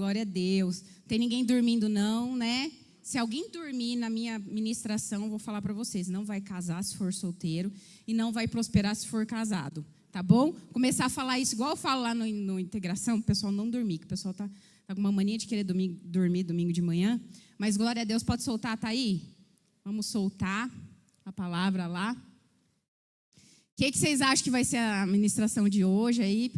glória a Deus. Não tem ninguém dormindo não, né? Se alguém dormir na minha ministração, vou falar para vocês, não vai casar se for solteiro e não vai prosperar se for casado, tá bom? Começar a falar isso igual eu falo lá no Integração, o pessoal não dormir, que o pessoal tá com uma mania de querer dormir domingo de manhã, mas glória a Deus, pode soltar, tá aí? Vamos soltar a palavra lá. O que vocês acham que vai ser a ministração de hoje aí,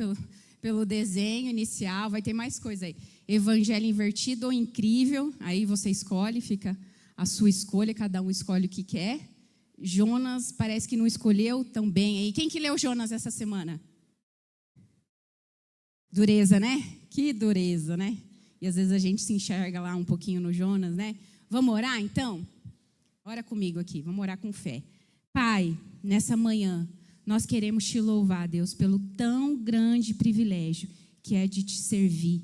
pelo desenho inicial? Vai ter mais coisa aí. Evangelho invertido ou incrível, aí você escolhe, fica a sua escolha, cada um escolhe o que quer. Jonas parece que não escolheu também. Aí, quem que leu Jonas essa semana? Dureza, né? Que dureza, né? E às vezes a gente se enxerga lá um pouquinho no Jonas, né? Vamos orar então? Ora comigo aqui, vamos orar com fé. Pai, nessa manhã, nós queremos te louvar, Deus, pelo tão grande privilégio que é de te servir,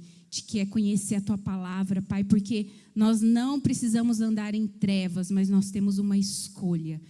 que é conhecer a tua palavra, Pai, porque nós não precisamos andar em trevas, mas nós temos uma escolha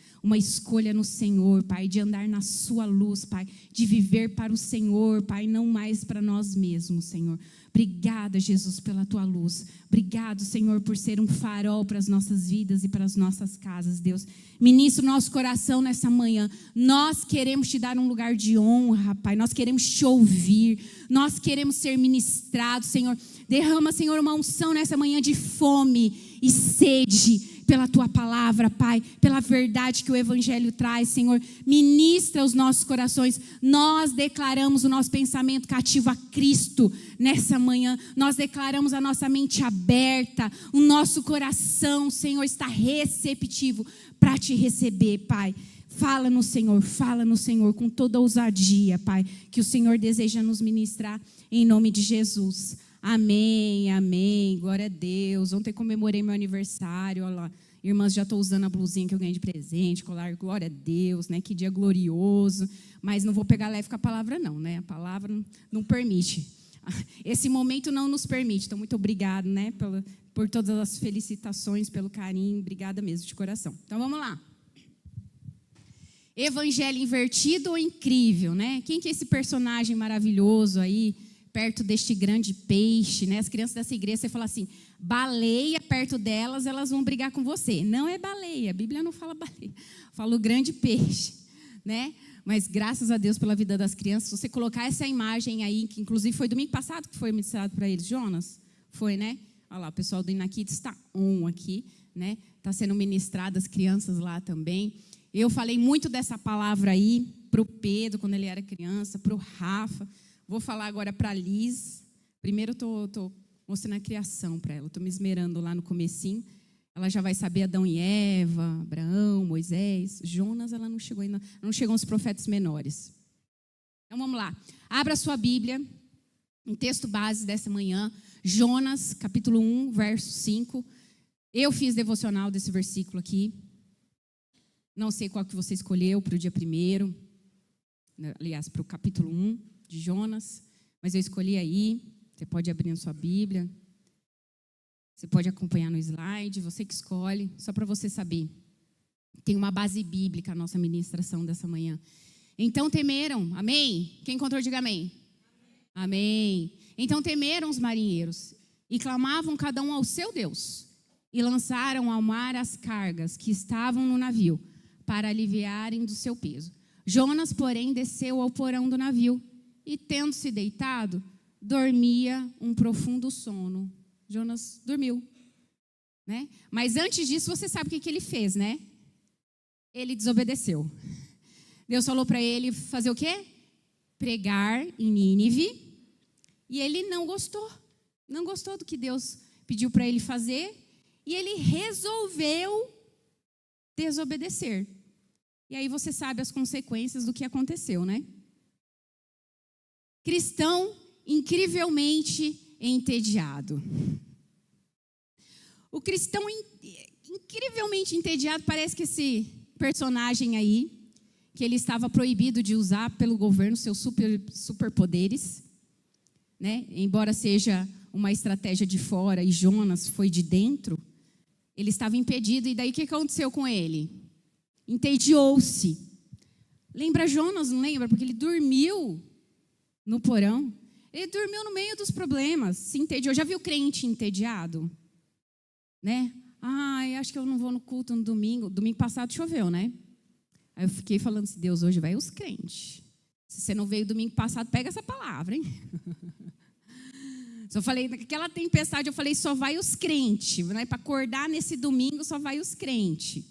no Senhor, Pai, de andar na sua luz, Pai, de viver para o Senhor, Pai, não mais para nós mesmos, Senhor. Obrigada, Jesus, pela tua luz. Obrigado, Senhor, por ser um farol para as nossas vidas e para as nossas casas, Deus. Ministra o nosso coração nessa manhã. Nós queremos te dar um lugar de honra, Pai. Nós queremos te ouvir. Nós queremos ser ministrados, Senhor. Derrama, Senhor, uma unção nessa manhã de fome e sede pela tua palavra, Pai, pela verdade que o Evangelho traz, Senhor. Ministra os nossos corações. Nós declaramos o nosso pensamento cativo a Cristo nessa manhã. Nós declaramos a nossa mente aberta. O nosso coração, Senhor, está receptivo para te receber, Pai. Fala no Senhor com toda ousadia, Pai, que o Senhor deseja nos ministrar em nome de Jesus. Amém, amém, glória a Deus. Ontem comemorei meu aniversário, olha lá, irmãs, já estou usando a blusinha que eu ganhei de presente, colar, glória a Deus, né, que dia glorioso, mas não vou pegar leve com a palavra não, né, a palavra não permite, esse momento não nos permite, então muito obrigado, né, por todas as felicitações, pelo carinho, obrigada mesmo, de coração. Então vamos lá. Evangelho invertido ou incrível, né, quem que é esse personagem maravilhoso aí, perto deste grande peixe, né? As crianças dessa igreja, você fala assim, baleia perto delas, elas vão brigar com você. Não é baleia, a Bíblia não fala baleia, fala o grande peixe, né? Mas graças a Deus pela vida das crianças, se você colocar essa imagem aí, que inclusive foi domingo passado que foi ministrado para eles, Jonas, foi, né? Olha lá, o pessoal do Inakids está aqui, né? Está sendo ministrado as crianças lá também. Eu falei muito dessa palavra aí para o Pedro, quando ele era criança, para o Rafa. Vou falar agora para a Liz. Primeiro eu estou mostrando a criação para ela. Estou me esmerando lá no comecinho. Ela já vai saber Adão e Eva, Abraão, Moisés. Jonas, ela não chegou ainda. Não chegam os profetas menores. Então vamos lá. Abra a sua Bíblia. Um texto base dessa manhã. Jonas, capítulo 1, verso 5. Eu fiz devocional desse versículo aqui. Não sei qual que você escolheu para o dia 1º. Aliás, para o capítulo 1. De Jonas, mas eu escolhi aí, você pode abrir na sua Bíblia, você pode acompanhar no slide, você que escolhe, só para você saber. Tem uma base bíblica a nossa ministração dessa manhã. Então temeram, amém? Quem encontrou, diga amém. Amém. Então temeram os marinheiros e clamavam cada um ao seu Deus e lançaram ao mar as cargas que estavam no navio para aliviarem do seu peso. Jonas, porém, desceu ao porão do navio e, tendo-se deitado, dormia um profundo sono. Jonas dormiu, né? Mas antes disso, você sabe o que ele fez, né? Ele desobedeceu. Deus falou para ele fazer o quê? Pregar em Nínive. E ele não gostou. Não gostou do que Deus pediu para ele fazer. E ele resolveu desobedecer. E aí você sabe as consequências do que aconteceu, né? Cristão incrivelmente entediado. O cristão incrivelmente entediado, parece que esse personagem aí, que ele estava proibido de usar pelo governo seus superpoderes, né? Embora seja uma estratégia de fora e Jonas foi de dentro, ele estava impedido. E daí o que aconteceu com ele? Entediou-se. Lembra Jonas, não lembra? Porque ele dormiu no porão. Ele dormiu no meio dos problemas, se entediou. Já viu crente entediado? Né? Acho que eu não vou no culto no domingo. Domingo passado choveu, né? Aí eu fiquei falando assim, Deus, hoje vai os crentes. Se você não veio domingo passado, pega essa palavra, hein? Eu falei, naquela tempestade, eu falei, só vai os crentes. Né? Para acordar nesse domingo, só vai os crentes.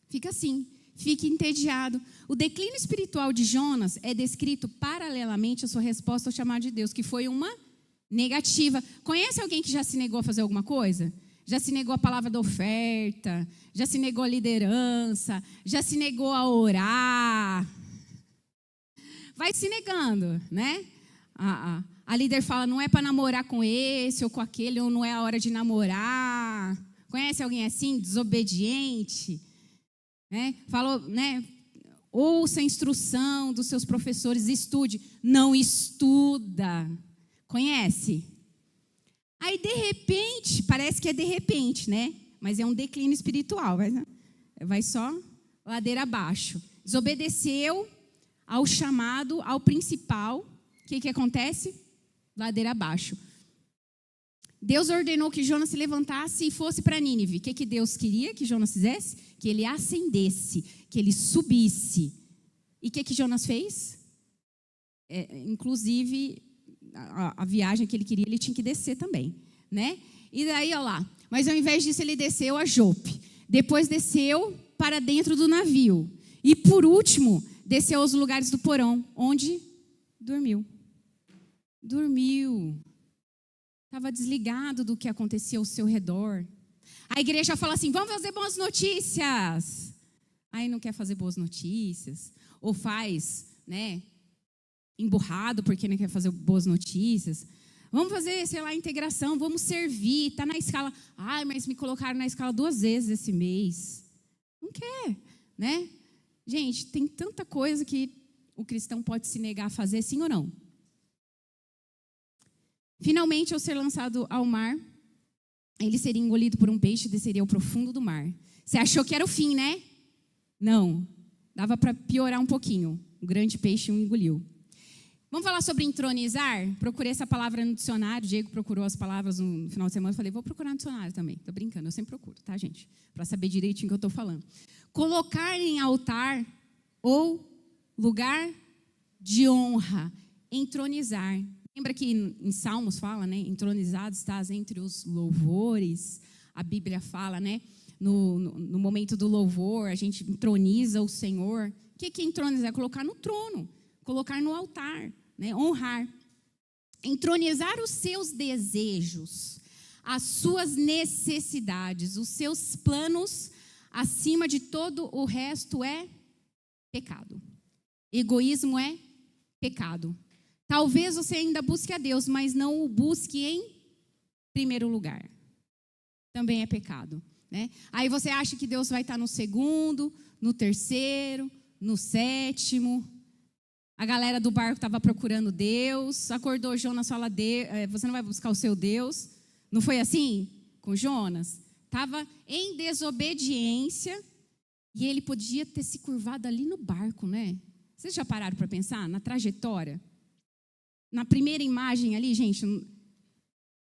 Fica assim, fique entediado. O declínio espiritual de Jonas é descrito paralelamente à sua resposta ao chamado de Deus, que foi uma negativa. Conhece alguém que já se negou a fazer alguma coisa? Já se negou a palavra da oferta, já se negou a liderança, já se negou a orar. Vai se negando, né? A líder fala, não é para namorar com esse ou com aquele, ou não é a hora de namorar. Conhece alguém assim, desobediente? Né? Falou, né? Ouça a instrução dos seus professores, estude. Não estuda. Conhece? Aí, de repente, parece que é de repente, né? Mas é um declínio espiritual. Vai só ladeira abaixo. Desobedeceu ao chamado, ao principal. O que acontece? Ladeira abaixo. Deus ordenou que Jonas se levantasse e fosse para Nínive. O que Deus queria que Jonas fizesse? Que ele ascendesse, que ele subisse. E o que Jonas fez? Inclusive, a viagem que ele queria, ele tinha que descer também, né? E daí, olha lá. Mas ao invés disso, ele desceu a Jope. Depois desceu para dentro do navio. E por último, desceu aos lugares do porão, onde dormiu. Dormiu. Estava desligado do que acontecia ao seu redor. A igreja fala assim, vamos fazer boas notícias. Aí não quer fazer boas notícias. Ou faz, né, emburrado porque não quer fazer boas notícias. Vamos fazer, sei lá, integração, vamos servir. Está na escala. Mas me colocaram na escala 2 vezes esse mês. Não quer, né? Gente, tem tanta coisa que o cristão pode se negar a fazer, sim ou não? Finalmente, ao ser lançado ao mar, ele seria engolido por um peixe e desceria ao profundo do mar. Você achou que era o fim, né? Não. Dava para piorar um pouquinho. Um grande peixe o engoliu. Vamos falar sobre entronizar? Procurei essa palavra no dicionário. O Diego procurou as palavras no final de semana. Eu falei, vou procurar no dicionário também. Estou brincando, eu sempre procuro, tá, gente? Para saber direitinho o que eu estou falando. Colocar em altar ou lugar de honra. Entronizar. Lembra que em Salmos fala, né? Entronizado estás entre os louvores. A Bíblia fala, né? No momento do louvor, a gente entroniza o Senhor. O que é entronizar? É colocar no trono, colocar no altar, né? Honrar. Entronizar os seus desejos, as suas necessidades, os seus planos acima de todo o resto é pecado. Egoísmo é pecado. Talvez você ainda busque a Deus, mas não o busque em primeiro lugar. Também é pecado, né? Aí você acha que Deus vai estar no segundo, no terceiro, no sétimo. A galera do barco estava procurando Deus. Acordou Jonas, fala, você não vai buscar o seu Deus. Não foi assim com Jonas? Estava em desobediência e ele podia ter se curvado ali no barco, né? Vocês já pararam para pensar na trajetória? Na primeira imagem ali, gente,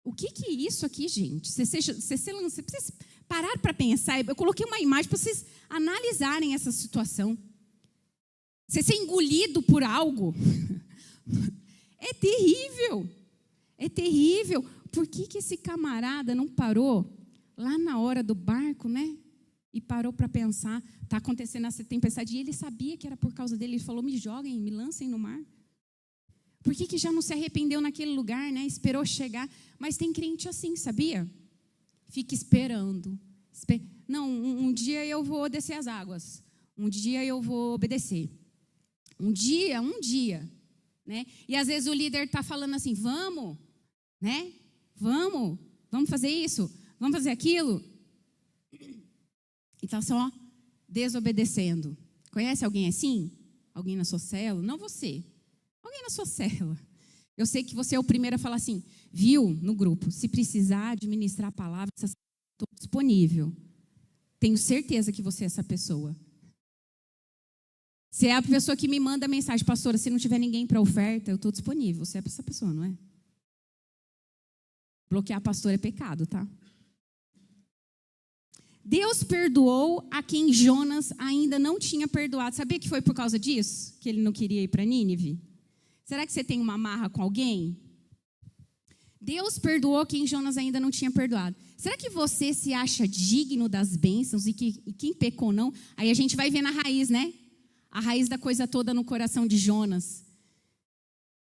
o que é isso aqui, gente? Você precisa parar para pensar. Eu coloquei uma imagem para vocês analisarem essa situação. Você ser engolido por algo é terrível. É terrível. Por que esse camarada não parou lá na hora do barco, né? E parou para pensar, está acontecendo essa tempestade. E ele sabia que era por causa dele. Ele falou, me joguem, me lancem no mar. Por que já não se arrependeu naquele lugar, né? Esperou chegar. Mas tem crente assim, sabia? Fica esperando. Não, um dia eu vou descer as águas. Um dia eu vou obedecer. Um dia, né? E às vezes o líder está falando assim, vamos, né? Vamos fazer isso, vamos fazer aquilo. E está só desobedecendo. Conhece alguém assim? Alguém na sua célula? Não você. Alguém na sua célula. Eu sei que você é o primeiro a falar assim, viu, no grupo, se precisar administrar a palavra, estou disponível. Tenho certeza que você é essa pessoa. Você é a pessoa que me manda mensagem, pastora, se não tiver ninguém para oferta, eu estou disponível. Você é essa pessoa, não é? Bloquear pastor é pecado, tá? Deus perdoou a quem Jonas ainda não tinha perdoado. Sabia que foi por causa disso? Que ele não queria ir para Nínive? Será que você tem uma marra com alguém? Deus perdoou quem Jonas ainda não tinha perdoado. Será que você se acha digno das bênçãos e quem pecou não? Aí a gente vai ver na raiz, né? A raiz da coisa toda no coração de Jonas.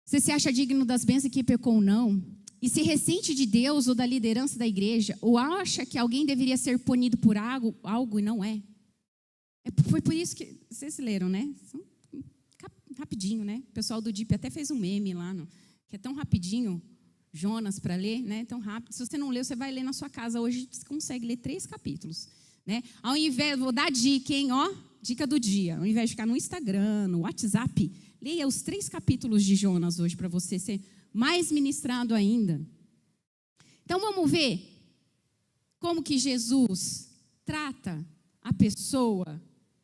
Você se acha digno das bênçãos e quem pecou não? E se ressente de Deus ou da liderança da igreja, ou acha que alguém deveria ser punido por algo e não é? Foi por isso que... Vocês leram, né? Rapidinho, né? O pessoal do DIP até fez um meme lá, que é tão rapidinho, Jonas, para ler, né? Tão rápido. Se você não leu, você vai ler na sua casa. Hoje você consegue ler 3 capítulos. Né? Ao invés, vou dar dica, hein? Ó, dica do dia. Ao invés de ficar no Instagram, no WhatsApp, leia os 3 capítulos de Jonas hoje para você ser mais ministrado ainda. Então vamos ver como que Jesus trata a pessoa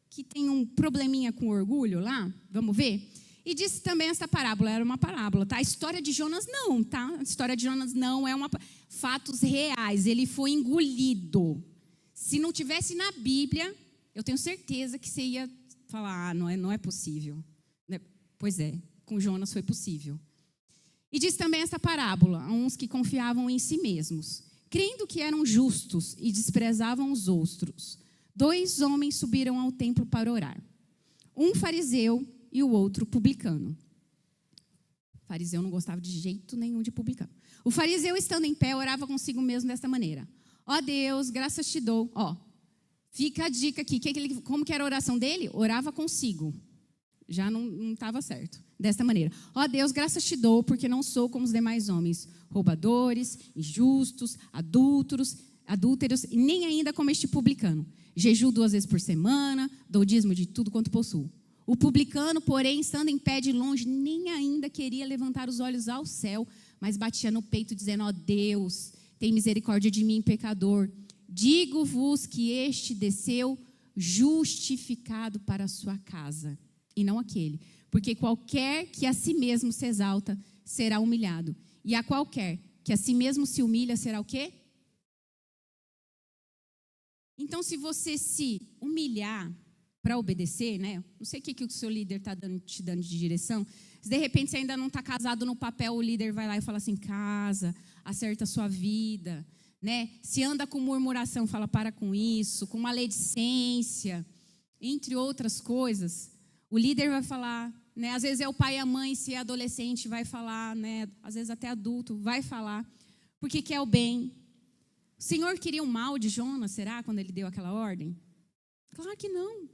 que tem um probleminha com orgulho lá. Vamos ver? E disse também essa parábola, era uma parábola, tá? A história de Jonas não, tá? A história de Jonas não é fatos reais, ele foi engolido. Se não tivesse na Bíblia, eu tenho certeza que você ia falar, não é possível. Pois é, com Jonas foi possível. E diz também essa parábola, a uns que confiavam em si mesmos, crendo que eram justos e desprezavam os outros. 2 homens subiram ao templo para orar. Um fariseu e o outro publicano. O fariseu não gostava de jeito nenhum de publicano. O fariseu, estando em pé, orava consigo mesmo desta maneira. Ó Deus, graças te dou. Ó, fica a dica aqui. Como que era a oração dele? Orava consigo. Já não estava certo. Desta maneira. Ó Deus, graças te dou, porque não sou como os demais homens, roubadores, injustos, adúlteros, e nem ainda como este publicano. Jejuo 2 vezes por semana, dou dízimo de tudo quanto possuo. O publicano, porém, estando em pé de longe, nem ainda queria levantar os olhos ao céu, mas batia no peito, dizendo, ó Deus, tem misericórdia de mim, pecador. Digo-vos que este desceu justificado para a sua casa, e não aquele. Porque qualquer que a si mesmo se exalta, será humilhado. E a qualquer que a si mesmo se humilha, será o quê? Então, se você se humilhar para obedecer, né? Não sei o que o seu líder está te dando de direção. Se de repente você ainda não está casado no papel, o líder vai lá e fala assim, casa, acerta a sua vida. Né? Se anda com murmuração, fala, para com isso, com maledicência, entre outras coisas. O líder vai falar, né? Às vezes é o pai e a mãe, se é adolescente, vai falar, né? Às vezes até adulto, vai falar, porque quer o bem. O Senhor queria o mal de Jonas, será, quando ele deu aquela ordem? Claro que não.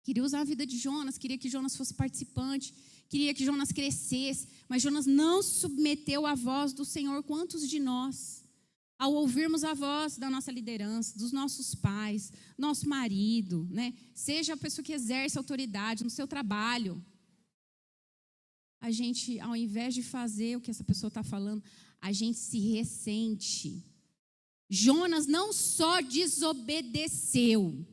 Queria usar a vida de Jonas, queria que Jonas fosse participante, queria que Jonas crescesse, mas Jonas não se submeteu à voz do Senhor. Quantos de nós, ao ouvirmos a voz da nossa liderança, dos nossos pais, nosso marido, né? Seja a pessoa que exerce autoridade no seu trabalho, a gente, ao invés de fazer o que essa pessoa está falando, a gente se ressente. Jonas não só desobedeceu.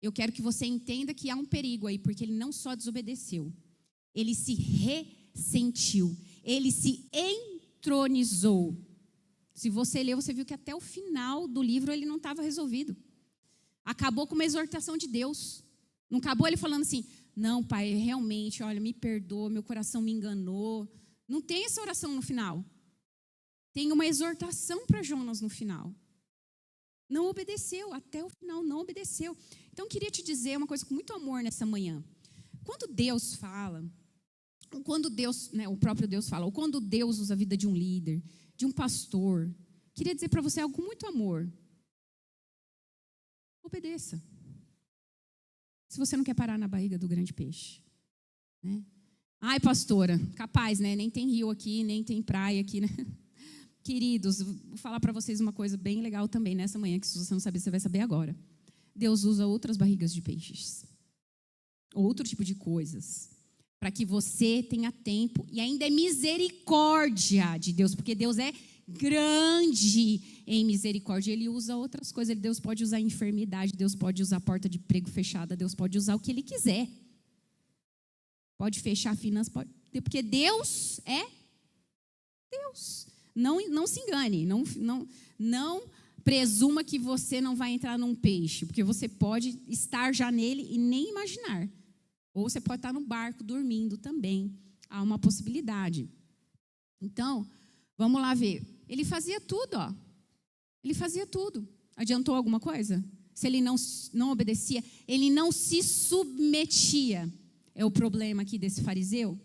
Eu quero que você entenda que há um perigo aí, porque ele não só desobedeceu, ele se ressentiu, ele se entronizou. Se você ler, você viu que até o final do livro ele não estava resolvido. Acabou com uma exortação de Deus. Não acabou ele falando assim, não, pai, realmente, olha, me perdoa, meu coração me enganou. Não tem essa oração no final. Tem uma exortação para Jonas no final. Não obedeceu, até o final não obedeceu. Então, eu queria te dizer uma coisa com muito amor nessa manhã. Quando Deus fala, quando Deus, né, o próprio Deus fala, ou quando Deus usa a vida de um líder, de um pastor, queria dizer para você algo com muito amor. Obedeça. Se você não quer parar na barriga do grande peixe. Né? Ai, pastora, capaz, né? Nem tem rio aqui, nem tem praia aqui, né? Queridos, vou falar para vocês uma coisa bem legal também nessa manhã, que se você não saber, você vai saber agora. Deus usa outras barrigas de peixes. Outro tipo de coisas. Para que você tenha tempo. E ainda é misericórdia de Deus, porque Deus é grande em misericórdia. Ele usa outras coisas. Deus pode usar enfermidade, Deus pode usar porta de emprego fechada, Deus pode usar o que Ele quiser. Pode fechar a finança, pode, porque Deus é Deus. Não se engane, não presuma que você não vai entrar num peixe, porque você pode estar já nele e nem imaginar. Ou você pode estar no barco dormindo também. Há uma possibilidade. Então, vamos lá ver. Ele fazia tudo, ó. Ele fazia tudo. Adiantou alguma coisa? Se ele não obedecia, ele não se submetia. É o problema aqui desse fariseu.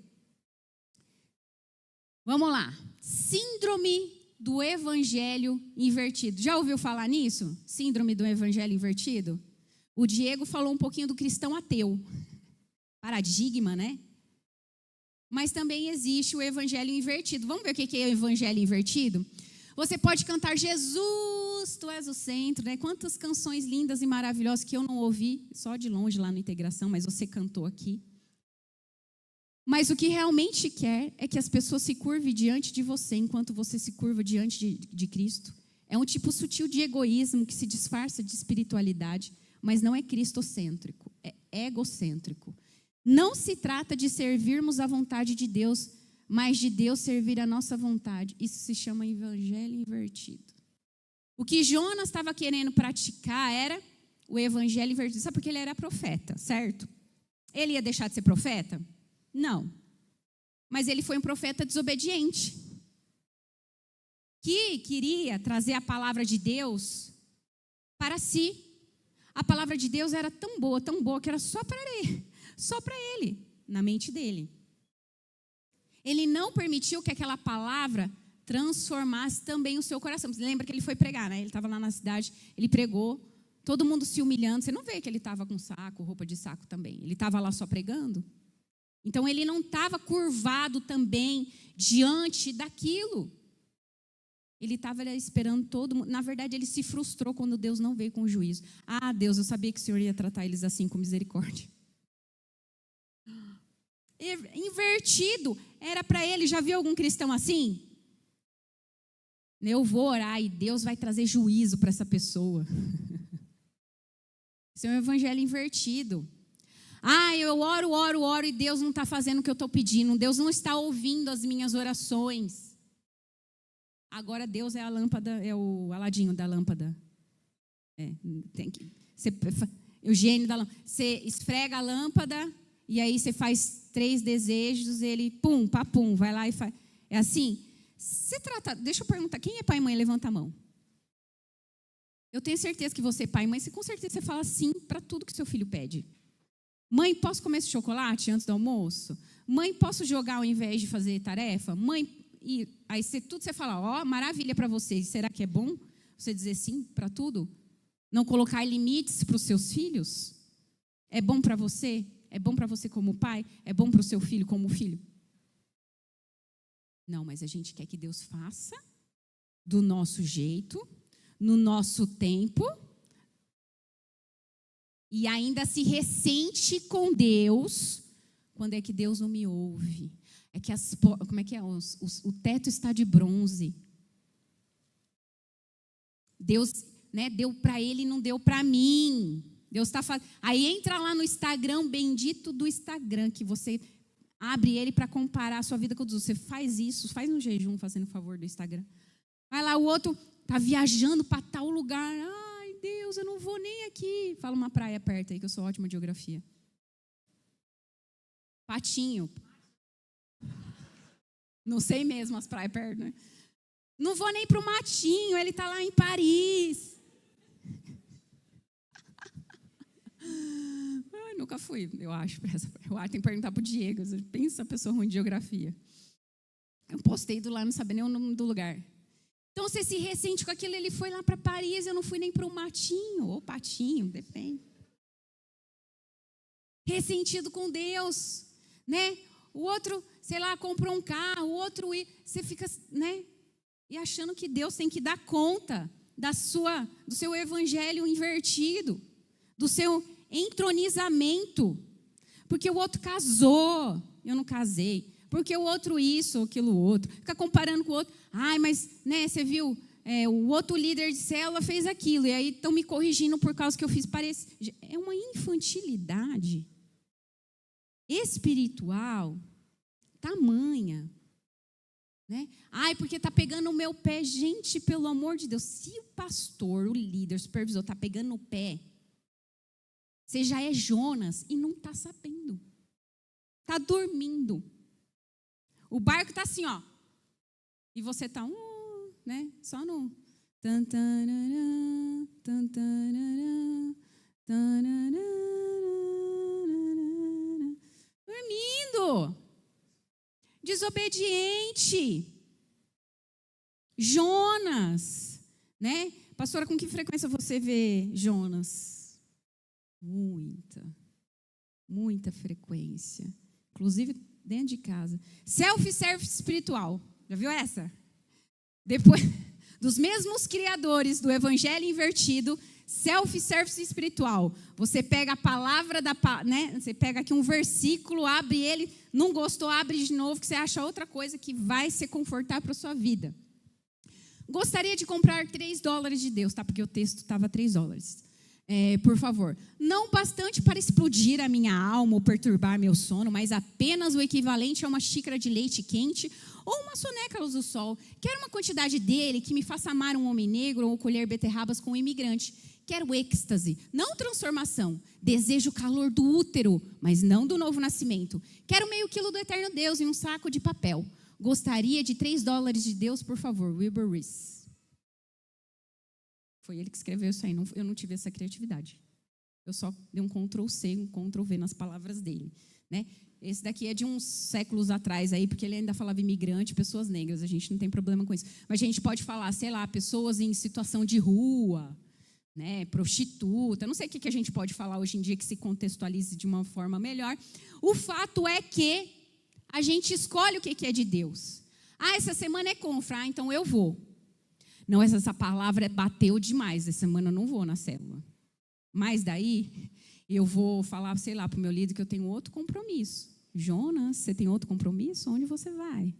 Vamos lá. Síndrome do evangelho invertido. Já ouviu falar nisso? Síndrome do evangelho invertido? O Diego falou um pouquinho do cristão ateu. Paradigma, né? Mas também existe o evangelho invertido. Vamos ver o que é o evangelho invertido? Você pode cantar Jesus, tu és o centro, né? Quantas canções lindas e maravilhosas que eu não ouvi, só de longe lá na integração, mas você cantou aqui. Mas o que realmente quer é que as pessoas se curvem diante de você, enquanto você se curva diante de Cristo. É um tipo sutil de egoísmo que se disfarça de espiritualidade, mas não é cristocêntrico, é egocêntrico. Não se trata de servirmos à vontade de Deus, mas de Deus servir a nossa vontade. Isso se chama evangelho invertido. O que Jonas estava querendo praticar era o evangelho invertido. Sabe porque ele era profeta, certo? Ele ia deixar de ser profeta? Não. Mas ele foi um profeta desobediente, que queria trazer a palavra de Deus para si. A palavra de Deus era tão boa, que era só para ele, na mente dele. Ele não permitiu que aquela palavra transformasse também o seu coração. Você lembra que ele foi pregar, né? Ele estava lá na cidade, ele pregou, todo mundo se humilhando. Você não vê que ele estava com saco, roupa de saco também. Ele estava lá só pregando. Então, ele não estava curvado também diante daquilo. Ele estava esperando todo mundo. Na verdade, ele se frustrou quando Deus não veio com o juízo. Ah, Deus, eu sabia que o Senhor ia tratar eles assim, com misericórdia. Invertido. Era para ele. Já viu algum cristão assim? Eu vou orar e Deus vai trazer juízo para essa pessoa. Isso é um evangelho invertido. Ah, eu oro e Deus não está fazendo o que eu estou pedindo. Deus não está ouvindo as minhas orações. Agora Deus é a lâmpada, é o aladinho da lâmpada. O gênio da lâmpada. Você esfrega a lâmpada e aí você faz 3 desejos, ele pum, papum, vai lá e faz. É assim? Deixa eu perguntar, quem é pai e mãe? Levanta a mão. Eu tenho certeza que você, pai e mãe, com certeza você fala sim para tudo que seu filho pede. Mãe, posso comer esse chocolate antes do almoço? Mãe, posso jogar ao invés de fazer tarefa? Mãe, e aí você fala, ó, maravilha para vocês. Será que é bom você dizer sim para tudo? Não colocar limites para os seus filhos? É bom para você? É bom para você como pai? É bom para o seu filho como filho? Não, mas a gente quer que Deus faça do nosso jeito, no nosso tempo, e ainda se ressente com Deus quando é que Deus não me ouve. É que como é que é? O teto está de bronze. Deus, né, deu para ele e não deu para mim. Deus está fazendo. Aí entra lá no Instagram, bendito do Instagram, que você abre ele para comparar a sua vida com o dos outros. Você faz isso, faz um jejum fazendo favor do Instagram. Vai lá, o outro está viajando para tal lugar. Ai, Deus, eu não vou nem aqui. Fala uma praia perto aí, que eu sou ótima de geografia. Patinho. Não sei mesmo as praias perto, né? Não vou nem para o Matinho, ele está lá em Paris. Ai, nunca fui, eu acho. Eu acho que tem que perguntar para o Diego. Pensa pessoa ruim de geografia. Eu postei do lá, não sabia nem o nome do lugar. Então, você se ressente com aquilo, ele foi lá para Paris, eu não fui nem para o Matinho, ou Patinho, depende. Ressentido com Deus, né? O outro, sei lá, comprou um carro, o outro, você fica, né? E achando que Deus tem que dar conta do seu evangelho invertido, do seu entronizamento. Porque o outro casou, eu não casei. porque o outro isso, aquilo outro. Fica comparando com o outro. Ai, mas, né, você viu, o outro líder de célula fez aquilo, e aí estão me corrigindo por causa que eu fiz parecido. É uma infantilidade espiritual tamanha. Né? Ai, porque está pegando no meu pé. Gente, pelo amor de Deus, se o pastor, o líder, o supervisor está pegando no pé, você já é Jonas e não está sabendo. Está dormindo. O barco está assim, ó. E você está, né? Só no... Dormindo. Desobediente. Jonas, né? Pastora, com que frequência você vê Jonas? Muita frequência. Inclusive dentro de casa. Self-service espiritual. Já viu essa? Depois dos mesmos criadores do evangelho invertido, self-service espiritual. Você pega a palavra né? Você pega aqui um versículo, abre ele, não gostou, abre de novo, que você acha outra coisa que vai se confortar para a sua vida. Gostaria de comprar $3 de Deus, tá? Porque o texto estava $3. Por favor. Não bastante para explodir a minha alma ou perturbar meu sono, mas apenas o equivalente a uma xícara de leite quente ou uma soneca à luz do sol. Quero uma quantidade dele que me faça amar um homem negro ou colher beterrabas com um imigrante. Quero êxtase, não transformação. Desejo o calor do útero, mas não do novo nascimento. Quero meio quilo do eterno Deus em um saco de papel. Gostaria de $3 de Deus, por favor. Wilbur Rees. Foi ele que escreveu isso aí. Eu não tive essa criatividade. Eu só dei um Ctrl+C, um Ctrl+V nas palavras dele. Né? Esse daqui é de uns séculos atrás, aí, porque ele ainda falava imigrante, pessoas negras. A gente não tem problema com isso. Mas a gente pode falar, sei lá, pessoas em situação de rua, né, prostituta. Não sei o que a gente pode falar hoje em dia que se contextualize de uma forma melhor. O fato é que a gente escolhe o que é de Deus. Essa semana é confra, então eu vou. Não, essa palavra bateu demais. Essa semana eu não vou na célula. Mas daí eu vou falar, sei lá, para o meu líder que eu tenho outro compromisso. Jonas, você tem outro compromisso? Onde você vai?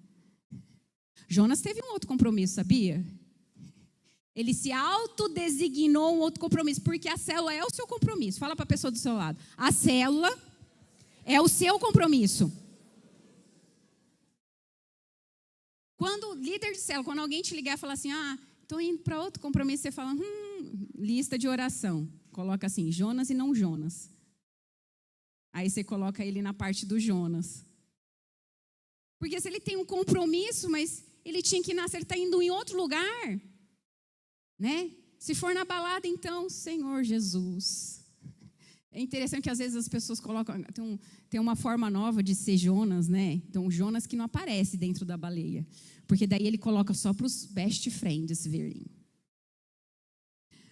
Jonas teve um outro compromisso, sabia? Ele se autodesignou um outro compromisso, porque a célula é o seu compromisso. Fala para a pessoa do seu lado. A célula é o seu compromisso. Quando o líder de célula, quando alguém te ligar e falar assim, estou indo para outro compromisso, você fala, lista de oração. Coloca assim, Jonas e não Jonas. Aí você coloca ele na parte do Jonas. Porque se ele tem um compromisso, mas ele tinha que nascer, ele está indo em outro lugar. Né? Se for na balada, então, Senhor Jesus. É interessante que às vezes as pessoas colocam, tem uma forma nova de ser Jonas, né? Então, Jonas que não aparece dentro da baleia. Porque daí ele coloca só para os best friends verem.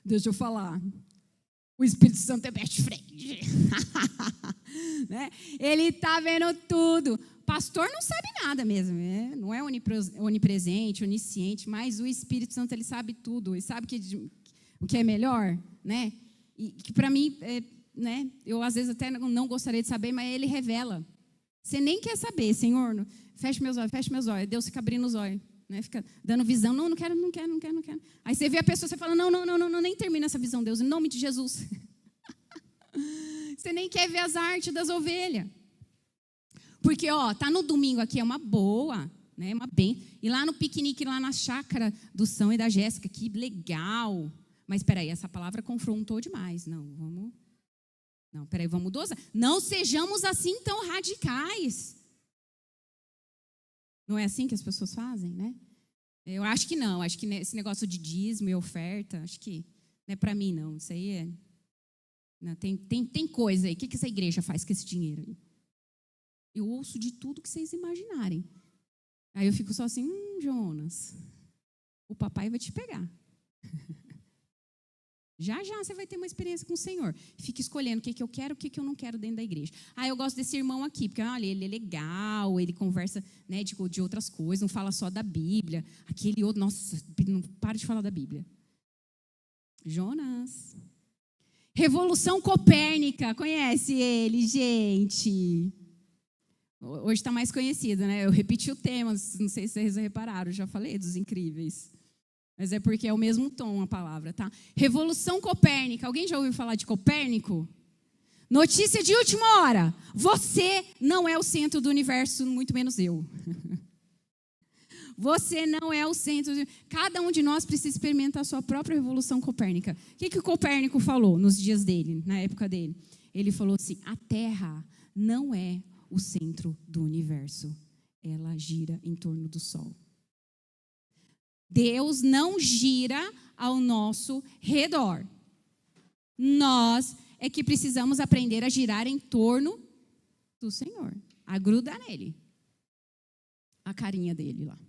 Deixa eu falar. O Espírito Santo é best friend. Né? Ele está vendo tudo. Pastor não sabe nada mesmo. Não é onipresente, onisciente, mas o Espírito Santo ele sabe tudo. Ele sabe o que é melhor, né? E que para mim, né? Eu às vezes até não gostaria de saber, mas ele revela. Você nem quer saber, Senhor, fecha meus olhos. Deus fica abrindo os olhos, né? Fica dando visão. Não quero. Aí você vê a pessoa, você fala, não, nem termina essa visão, Deus, em nome de Jesus. Você nem quer ver as artes das ovelhas. Porque, tá no domingo aqui, é uma boa, né? E lá no piquenique, lá na chácara do São e da Jéssica, que legal. Mas, peraí, essa palavra confrontou demais. Vamos dosar. Não sejamos assim tão radicais. Não é assim que as pessoas fazem, né? Eu acho que não. Acho que esse negócio de dízimo e oferta, acho que não é para mim, não. Isso aí é... Não, tem coisa aí. O que essa igreja faz com esse dinheiro aí? Eu ouço de tudo que vocês imaginarem. Aí eu fico só assim, Jonas, o papai vai te pegar. Já você vai ter uma experiência com o Senhor. Fica escolhendo o que eu quero, o que eu não quero dentro da igreja. Eu gosto desse irmão aqui, porque olha, ele é legal, ele conversa, né, de outras coisas, não fala só da Bíblia. Aquele outro, nossa, não para de falar da Bíblia. Jonas. Revolução Copérnica, conhece ele, gente? Hoje está mais conhecida, né? Eu repeti o tema, não sei se vocês repararam, já falei dos incríveis. Mas é porque é o mesmo tom a palavra, tá? Revolução Copérnica. Alguém já ouviu falar de Copérnico? Notícia de última hora. Você não é o centro do universo, muito menos eu. Você não é o centro. Cada um de nós precisa experimentar a sua própria revolução copérnica. O que o Copérnico falou nos dias dele, na época dele? Ele falou assim: a Terra não é o centro do universo. Ela gira em torno do Sol. Deus não gira ao nosso redor. Nós é que precisamos aprender a girar em torno do Senhor. A grudar nele. A carinha dele lá.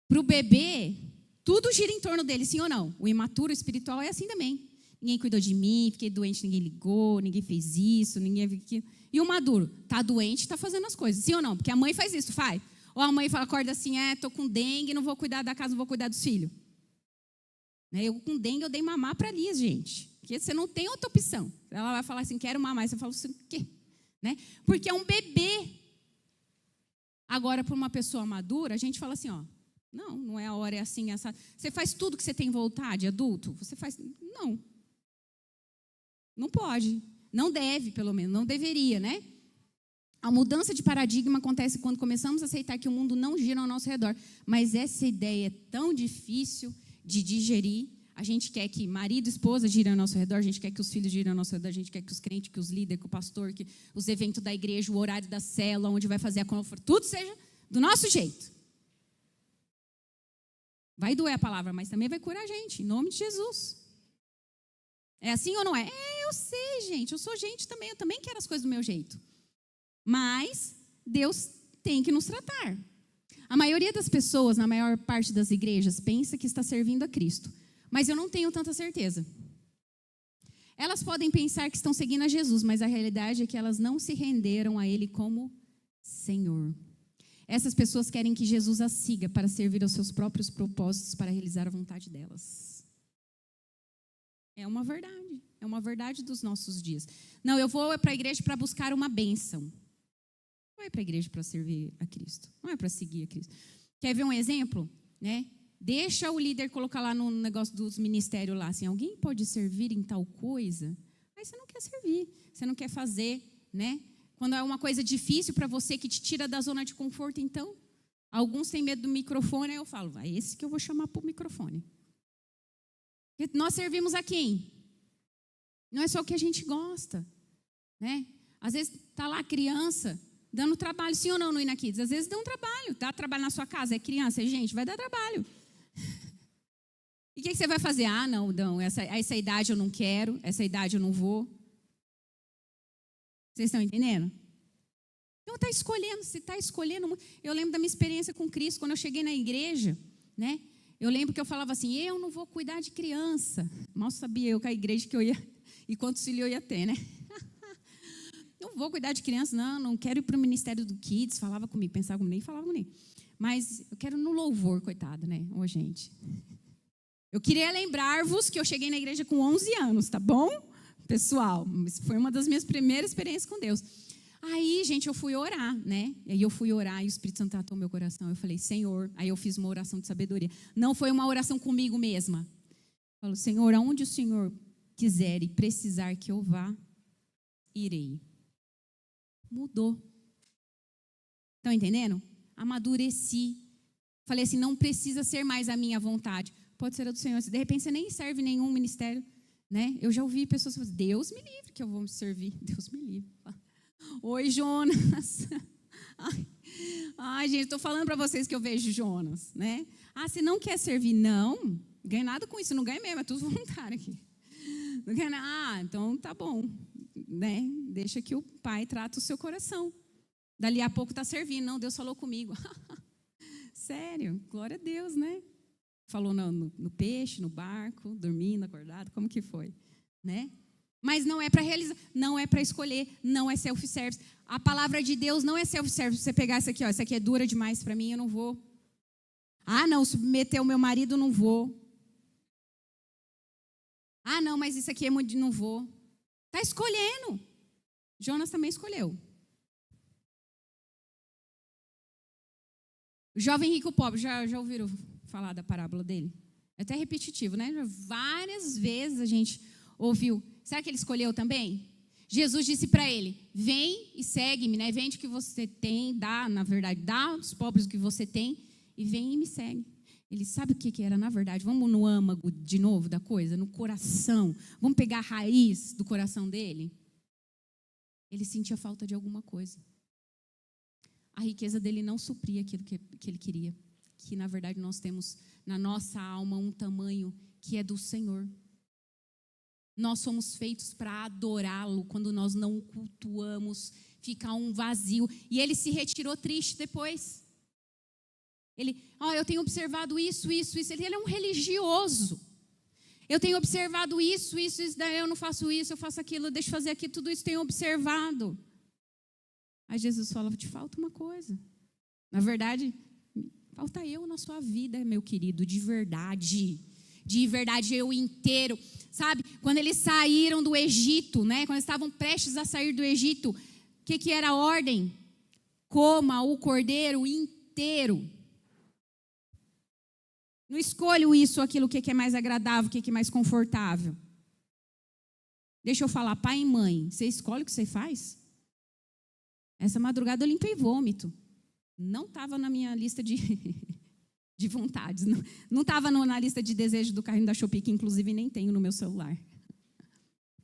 Para o bebê, tudo gira em torno dele, sim ou não? O imaturo espiritual é assim também. Ninguém cuidou de mim, fiquei doente, ninguém ligou, ninguém fez isso, ninguém fez aquilo. E o maduro, está doente, está fazendo as coisas, sim ou não? Porque a mãe faz isso, faz. Ou a mãe fala, acorda assim, estou com dengue, não vou cuidar da casa, não vou cuidar dos filhos. Eu com dengue, eu dei mamar para a Liz, gente. Porque você não tem outra opção. Ela vai falar assim, quero mamar. Você fala assim, o quê? Né? Porque é um bebê. Agora, para uma pessoa madura, a gente fala assim, não é a hora, é assim, essa. Você faz tudo que você tem vontade, adulto? Você faz. Não. Não pode. Não deve, pelo menos. Não deveria, né? A mudança de paradigma acontece quando começamos a aceitar que o mundo não gira ao nosso redor. Mas essa ideia é tão difícil de digerir. A gente quer que marido e esposa girem ao nosso redor, a gente quer que os filhos girem ao nosso redor, a gente quer que os crentes, que os líderes, que o pastor, que os eventos da igreja, o horário da célula, onde vai fazer a conferência, tudo seja do nosso jeito. Vai doer a palavra, mas também vai curar a gente, em nome de Jesus. É assim ou não é? Eu sei, gente, eu sou gente também, eu também quero as coisas do meu jeito. Mas Deus tem que nos tratar. A maioria das pessoas, na maior parte das igrejas, pensa que está servindo a Cristo. Mas eu não tenho tanta certeza. Elas podem pensar que estão seguindo a Jesus, mas a realidade é que elas não se renderam a Ele como Senhor. Essas pessoas querem que Jesus as siga para servir aos seus próprios propósitos, para realizar a vontade delas. É uma verdade dos nossos dias. Não, eu vou para a igreja para buscar uma bênção. Não é para a igreja para servir a Cristo, não é para seguir a Cristo. Quer ver um exemplo? Né? Deixa o líder colocar lá no negócio dos ministérios lá, assim, alguém pode servir em tal coisa? Aí você não quer servir, você não quer fazer, né? Quando é uma coisa difícil para você, que te tira da zona de conforto, então, alguns têm medo do microfone, aí eu falo, é esse que eu vou chamar para o microfone. Porque nós servimos a quem? Não é só o que a gente gosta, né? Às vezes está lá a criança dando trabalho, sim ou não, no Inakids? Às vezes dá um trabalho, dá trabalho na sua casa, é criança, é gente, vai dar trabalho. E o que você vai fazer? Não, essa idade eu não quero, essa idade eu não vou. Vocês estão entendendo? Então está escolhendo, você está escolhendo. Eu lembro da minha experiência com Cristo, quando eu cheguei na igreja, né? Eu lembro que eu falava assim, eu não vou cuidar de criança. Mal sabia eu que a igreja que eu ia, e quantos filhos eu ia ter, né? Não vou cuidar de criança, não quero ir para o ministério do Kids. Falava comigo, pensava comigo, nem falava comigo. Mas eu quero no louvor, coitada, né? Ô, gente. Eu queria lembrar-vos que eu cheguei na igreja com 11 anos, tá bom? Pessoal, foi uma das minhas primeiras experiências com Deus. Aí, gente, eu fui orar, né? E aí eu fui orar e o Espírito Santo tratou meu coração. Eu falei, Senhor, aí eu fiz uma oração de sabedoria. Não foi uma oração comigo mesma. Eu falo, Senhor, aonde o Senhor quiser e precisar que eu vá, irei. Mudou. Estão entendendo? Amadureci. Falei assim, não precisa ser mais a minha vontade. Pode ser a do Senhor. De repente você nem serve nenhum ministério, né? Eu já ouvi pessoas falando, Deus me livre que eu vou me servir. Deus me livre. Oi, Jonas. Ai, gente, estou falando para vocês que eu vejo Jonas, né? Você não quer servir? Não, ganha nada com isso, não ganha mesmo, é tudo voluntário aqui. Não ganha nada. Então tá bom, né? Deixa que o Pai trata o seu coração. Dali a pouco está servindo. Não, Deus falou comigo. Sério, glória a Deus, né? Falou no peixe, no barco, dormindo, acordado, como que foi, né? Mas não é para realizar, não é para escolher, não é self-service. A palavra de Deus não é self-service. Você pegar isso aqui, ó, isso aqui é dura demais para mim, eu não vou. Não, submeter o meu marido, não vou. Não, mas isso aqui é muito, não vou. Está escolhendo. Jonas também escolheu. O jovem rico pobre, já ouviram falar da parábola dele? É até repetitivo, né? Várias vezes a gente ouviu. Será que ele escolheu também? Jesus disse para ele, vem e segue-me, né? Vende o que você tem, dá aos pobres o que você tem e vem e me segue. Ele sabe o que era, na verdade? Vamos no âmago de novo da coisa, no coração. Vamos pegar a raiz do coração dele? Ele sentia falta de alguma coisa. A riqueza dele não supria aquilo que ele queria. Que, na verdade, nós temos na nossa alma um tamanho que é do Senhor. Nós somos feitos para adorá-lo. Quando nós não o cultuamos, fica um vazio. E ele se retirou triste depois. Eu tenho observado isso. Ele é um religioso. Eu tenho observado isso, daí eu não faço isso, eu faço aquilo, eu deixo fazer aquilo, tudo isso tenho observado. Aí Jesus fala, te falta uma coisa. Na verdade, falta eu na sua vida, meu querido, de verdade eu inteiro. Sabe, quando eles saíram do Egito, né? Quando eles estavam prestes a sair do Egito, o que era a ordem? Coma o cordeiro inteiro. Não escolho isso ou aquilo, o que é mais agradável, o que é mais confortável. Deixa eu falar, pai e mãe, você escolhe o que você faz? Essa madrugada eu limpei vômito. Não estava na minha lista de vontades. Não estava na lista de desejos do carrinho da Shopee, que inclusive nem tenho no meu celular.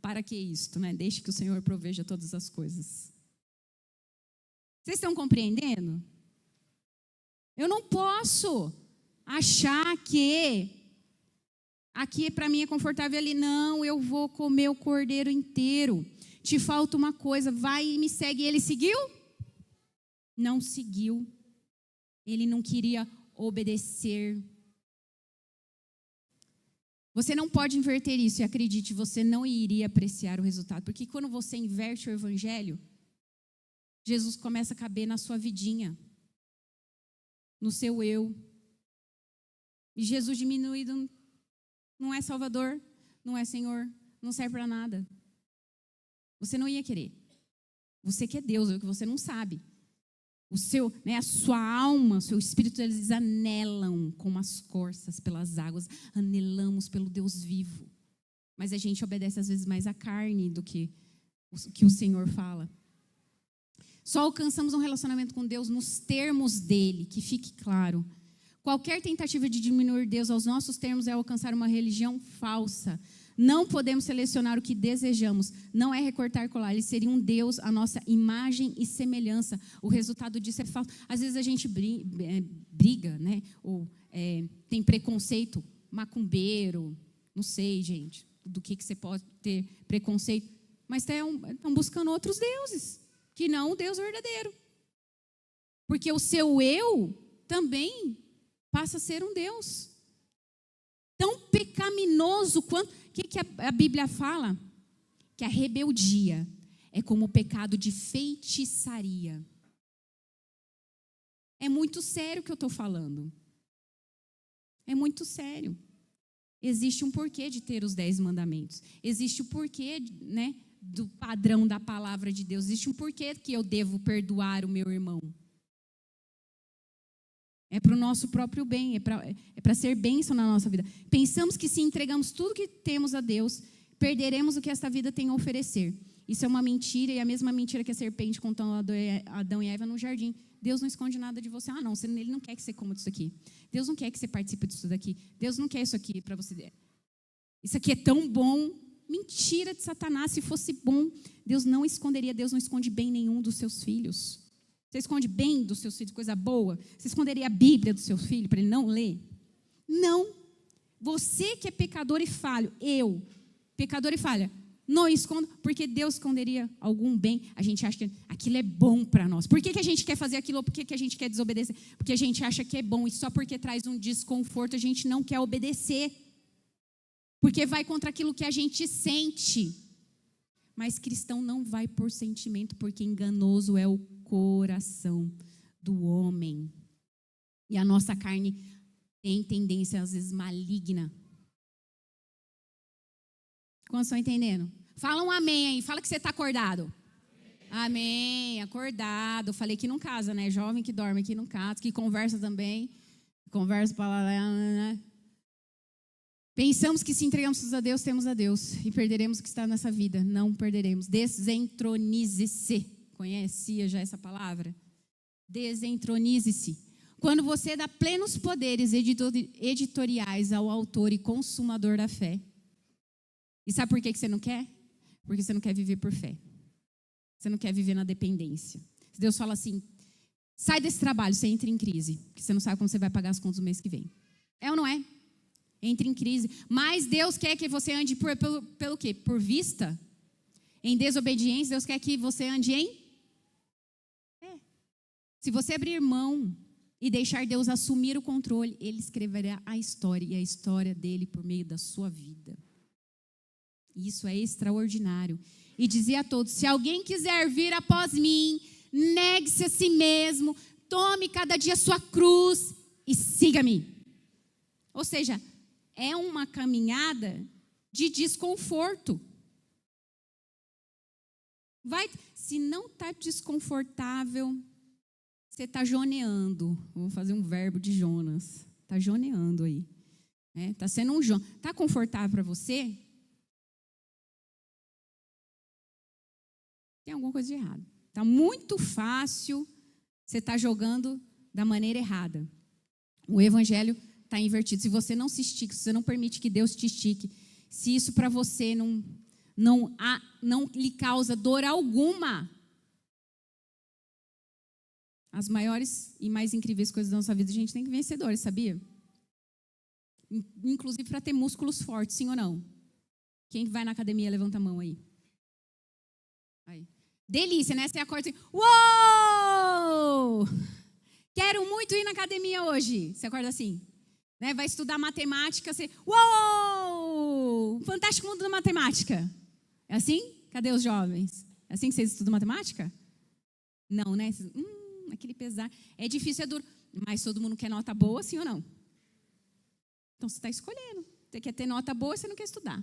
Para que isto, né? Deixe que o Senhor proveja todas as coisas. Vocês estão compreendendo? Eu não posso achar que aqui para mim é confortável, ali não, eu vou comer o cordeiro inteiro. Te falta uma coisa, vai e me segue. Ele seguiu? Não seguiu. Ele não queria obedecer. Você não pode inverter isso, e acredite, você não iria apreciar o resultado. Porque quando você inverte o evangelho, Jesus começa a caber na sua vidinha, no seu eu. E Jesus diminuído não é Salvador, não é Senhor, não serve para nada. Você não ia querer. Você quer Deus, é o que você não sabe. A sua alma, o seu espírito, eles anelam como as corças pelas águas. Anelamos pelo Deus vivo. Mas a gente obedece às vezes mais à carne do que o Senhor fala. Só alcançamos um relacionamento com Deus nos termos dele, que fique claro. Qualquer tentativa de diminuir Deus aos nossos termos é alcançar uma religião falsa. Não podemos selecionar o que desejamos. Não é recortar e colar. Ele seria um Deus, a nossa imagem e semelhança. O resultado disso é falso. Às vezes a gente briga, né? Ou tem preconceito macumbeiro. Não sei, gente, do que você pode ter preconceito. Mas estão buscando outros deuses, que não o Deus verdadeiro. Porque o seu eu também passa a ser um Deus. Tão pecaminoso quanto... O que a Bíblia fala? Que a rebeldia é como o pecado de feitiçaria. É muito sério o que eu estou falando. É muito sério. Existe um porquê de ter os 10 mandamentos. Existe o porquê, né, do padrão da palavra de Deus. Existe um porquê que eu devo perdoar o meu irmão. É para o nosso próprio bem, é para ser bênção na nossa vida. Pensamos que se entregamos tudo que temos a Deus, perderemos o que esta vida tem a oferecer. Isso é uma mentira, e a mesma mentira que a serpente contou a Adão e Eva no jardim. Deus não esconde nada de você. Não, ele não quer que você coma disso aqui. Deus não quer que você participe disso daqui. Deus não quer isso aqui para você. Isso aqui é tão bom. Mentira de Satanás. Se fosse bom, Deus não esconderia. Deus não esconde bem nenhum dos seus filhos. Você esconde bem dos seus filhos, coisa boa? Você esconderia a Bíblia do seu filho para ele não ler? Não. Você que é pecador e falho, eu, pecador e falha, não escondo, porque Deus esconderia algum bem. A gente acha que aquilo é bom para nós. Por que a gente quer fazer aquilo ou por que a gente quer desobedecer? Porque a gente acha que é bom e só porque traz um desconforto a gente não quer obedecer. Porque vai contra aquilo que a gente sente. Mas cristão não vai por sentimento, porque enganoso é o coração do homem. E a nossa carne tem tendência, às vezes, maligna. Como estão entendendo? Fala um amém aí, fala que você está acordado. Amém. Acordado. Falei que não casa, né? Jovem que dorme, que não casa, que conversa também. Conversa para lá, né? Pensamos que se entregamos a Deus, temos a Deus. E perderemos o que está nessa vida. Não perderemos. Desentronize-se. Conhecia já essa palavra? Desentronize-se. Quando você dá plenos poderes editoriais ao autor e consumador da fé. E sabe por que você não quer? Porque você não quer viver por fé. Você não quer viver na dependência. Deus fala assim, sai desse trabalho, você entra em crise. Porque você não sabe como você vai pagar as contas no mês que vem. É ou não é? Entra em crise. Mas Deus quer que você ande pelo quê? Por vista? Em desobediência, Deus quer que você ande em? Se você abrir mão e deixar Deus assumir o controle, Ele escreverá a história, e a história dele por meio da sua vida. Isso é extraordinário. E dizia a todos, se alguém quiser vir após mim, negue-se a si mesmo, tome cada dia a sua cruz e siga-me. Ou seja, é uma caminhada de desconforto. Se não está desconfortável, você está joneando. Vou fazer um verbo de Jonas. Está joneando aí. Está sendo um Jonas. Está confortável para você? Tem alguma coisa de errado. Está muito fácil, você está jogando da maneira errada. O evangelho está invertido. Se você não se estica, se você não permite que Deus te estique, se isso para você não lhe causa dor alguma, as maiores e mais incríveis coisas da nossa vida, a gente tem que vencedores, sabia? Inclusive para ter músculos fortes, sim ou não? Quem vai na academia, levanta a mão aí. Aí. Delícia, né? Você acorda assim, uou! Quero muito ir na academia hoje. Você acorda assim, né? Vai estudar matemática, você, uou! Fantástico mundo da matemática. É assim? Cadê os jovens? É assim que vocês estudam matemática? Não, né? Aquele pesar. É difícil, é duro. Mas todo mundo quer nota boa, sim ou não? Então você está escolhendo. Você quer ter nota boa, você não quer estudar.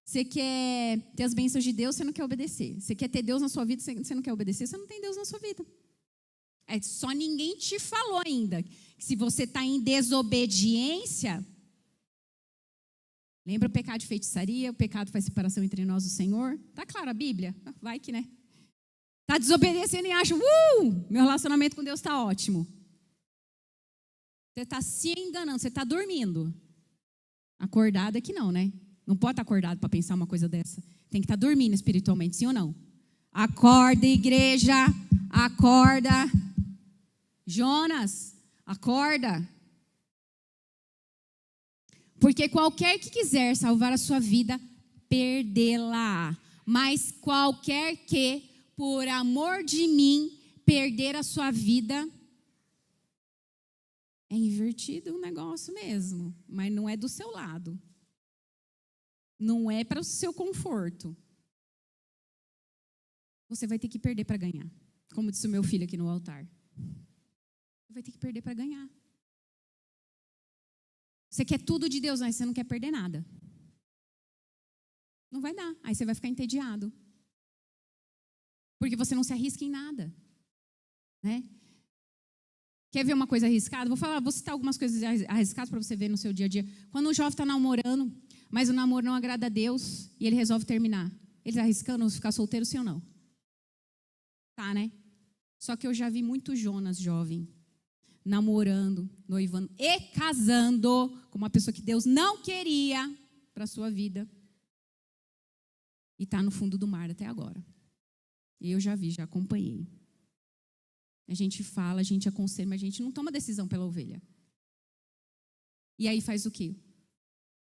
Você quer ter as bênçãos de Deus, você não quer obedecer. Você quer ter Deus na sua vida, você não quer obedecer, você não tem Deus na sua vida. Só ninguém te falou ainda que se você está em desobediência, lembra o pecado de feitiçaria, o pecado faz separação entre nós e o Senhor? Está claro a Bíblia? Vai que, né? Está desobedecendo e acha, meu relacionamento com Deus está ótimo. Você está se enganando, você está dormindo. Acordado é que não, né? Não pode estar acordado para pensar uma coisa dessa. Tem que estar dormindo espiritualmente, sim ou não? Acorda, igreja. Acorda. Jonas, acorda. Porque qualquer que quiser salvar a sua vida, perdê-la. Mas qualquer que, por amor de mim, perder a sua vida, é invertido o negócio mesmo. Mas não é do seu lado. Não é para o seu conforto. Você vai ter que perder para ganhar. Como disse o meu filho aqui no altar. Você vai ter que perder para ganhar. Você quer tudo de Deus, mas você não quer perder nada. Não vai dar. Aí você vai ficar entediado. Porque você não se arrisca em nada. Né? Quer ver uma coisa arriscada? Vou citar algumas coisas arriscadas para você ver no seu dia a dia. Quando um jovem está namorando, mas o namoro não agrada a Deus e ele resolve terminar. Ele está arriscando ficar solteiro, sim ou não? Tá, né? Só que eu já vi muito Jonas jovem, namorando, noivando e casando com uma pessoa que Deus não queria para a sua vida. E está no fundo do mar até agora. Eu já vi, já acompanhei. A gente fala, a gente aconselha, mas a gente não toma decisão pela ovelha. E aí faz o quê?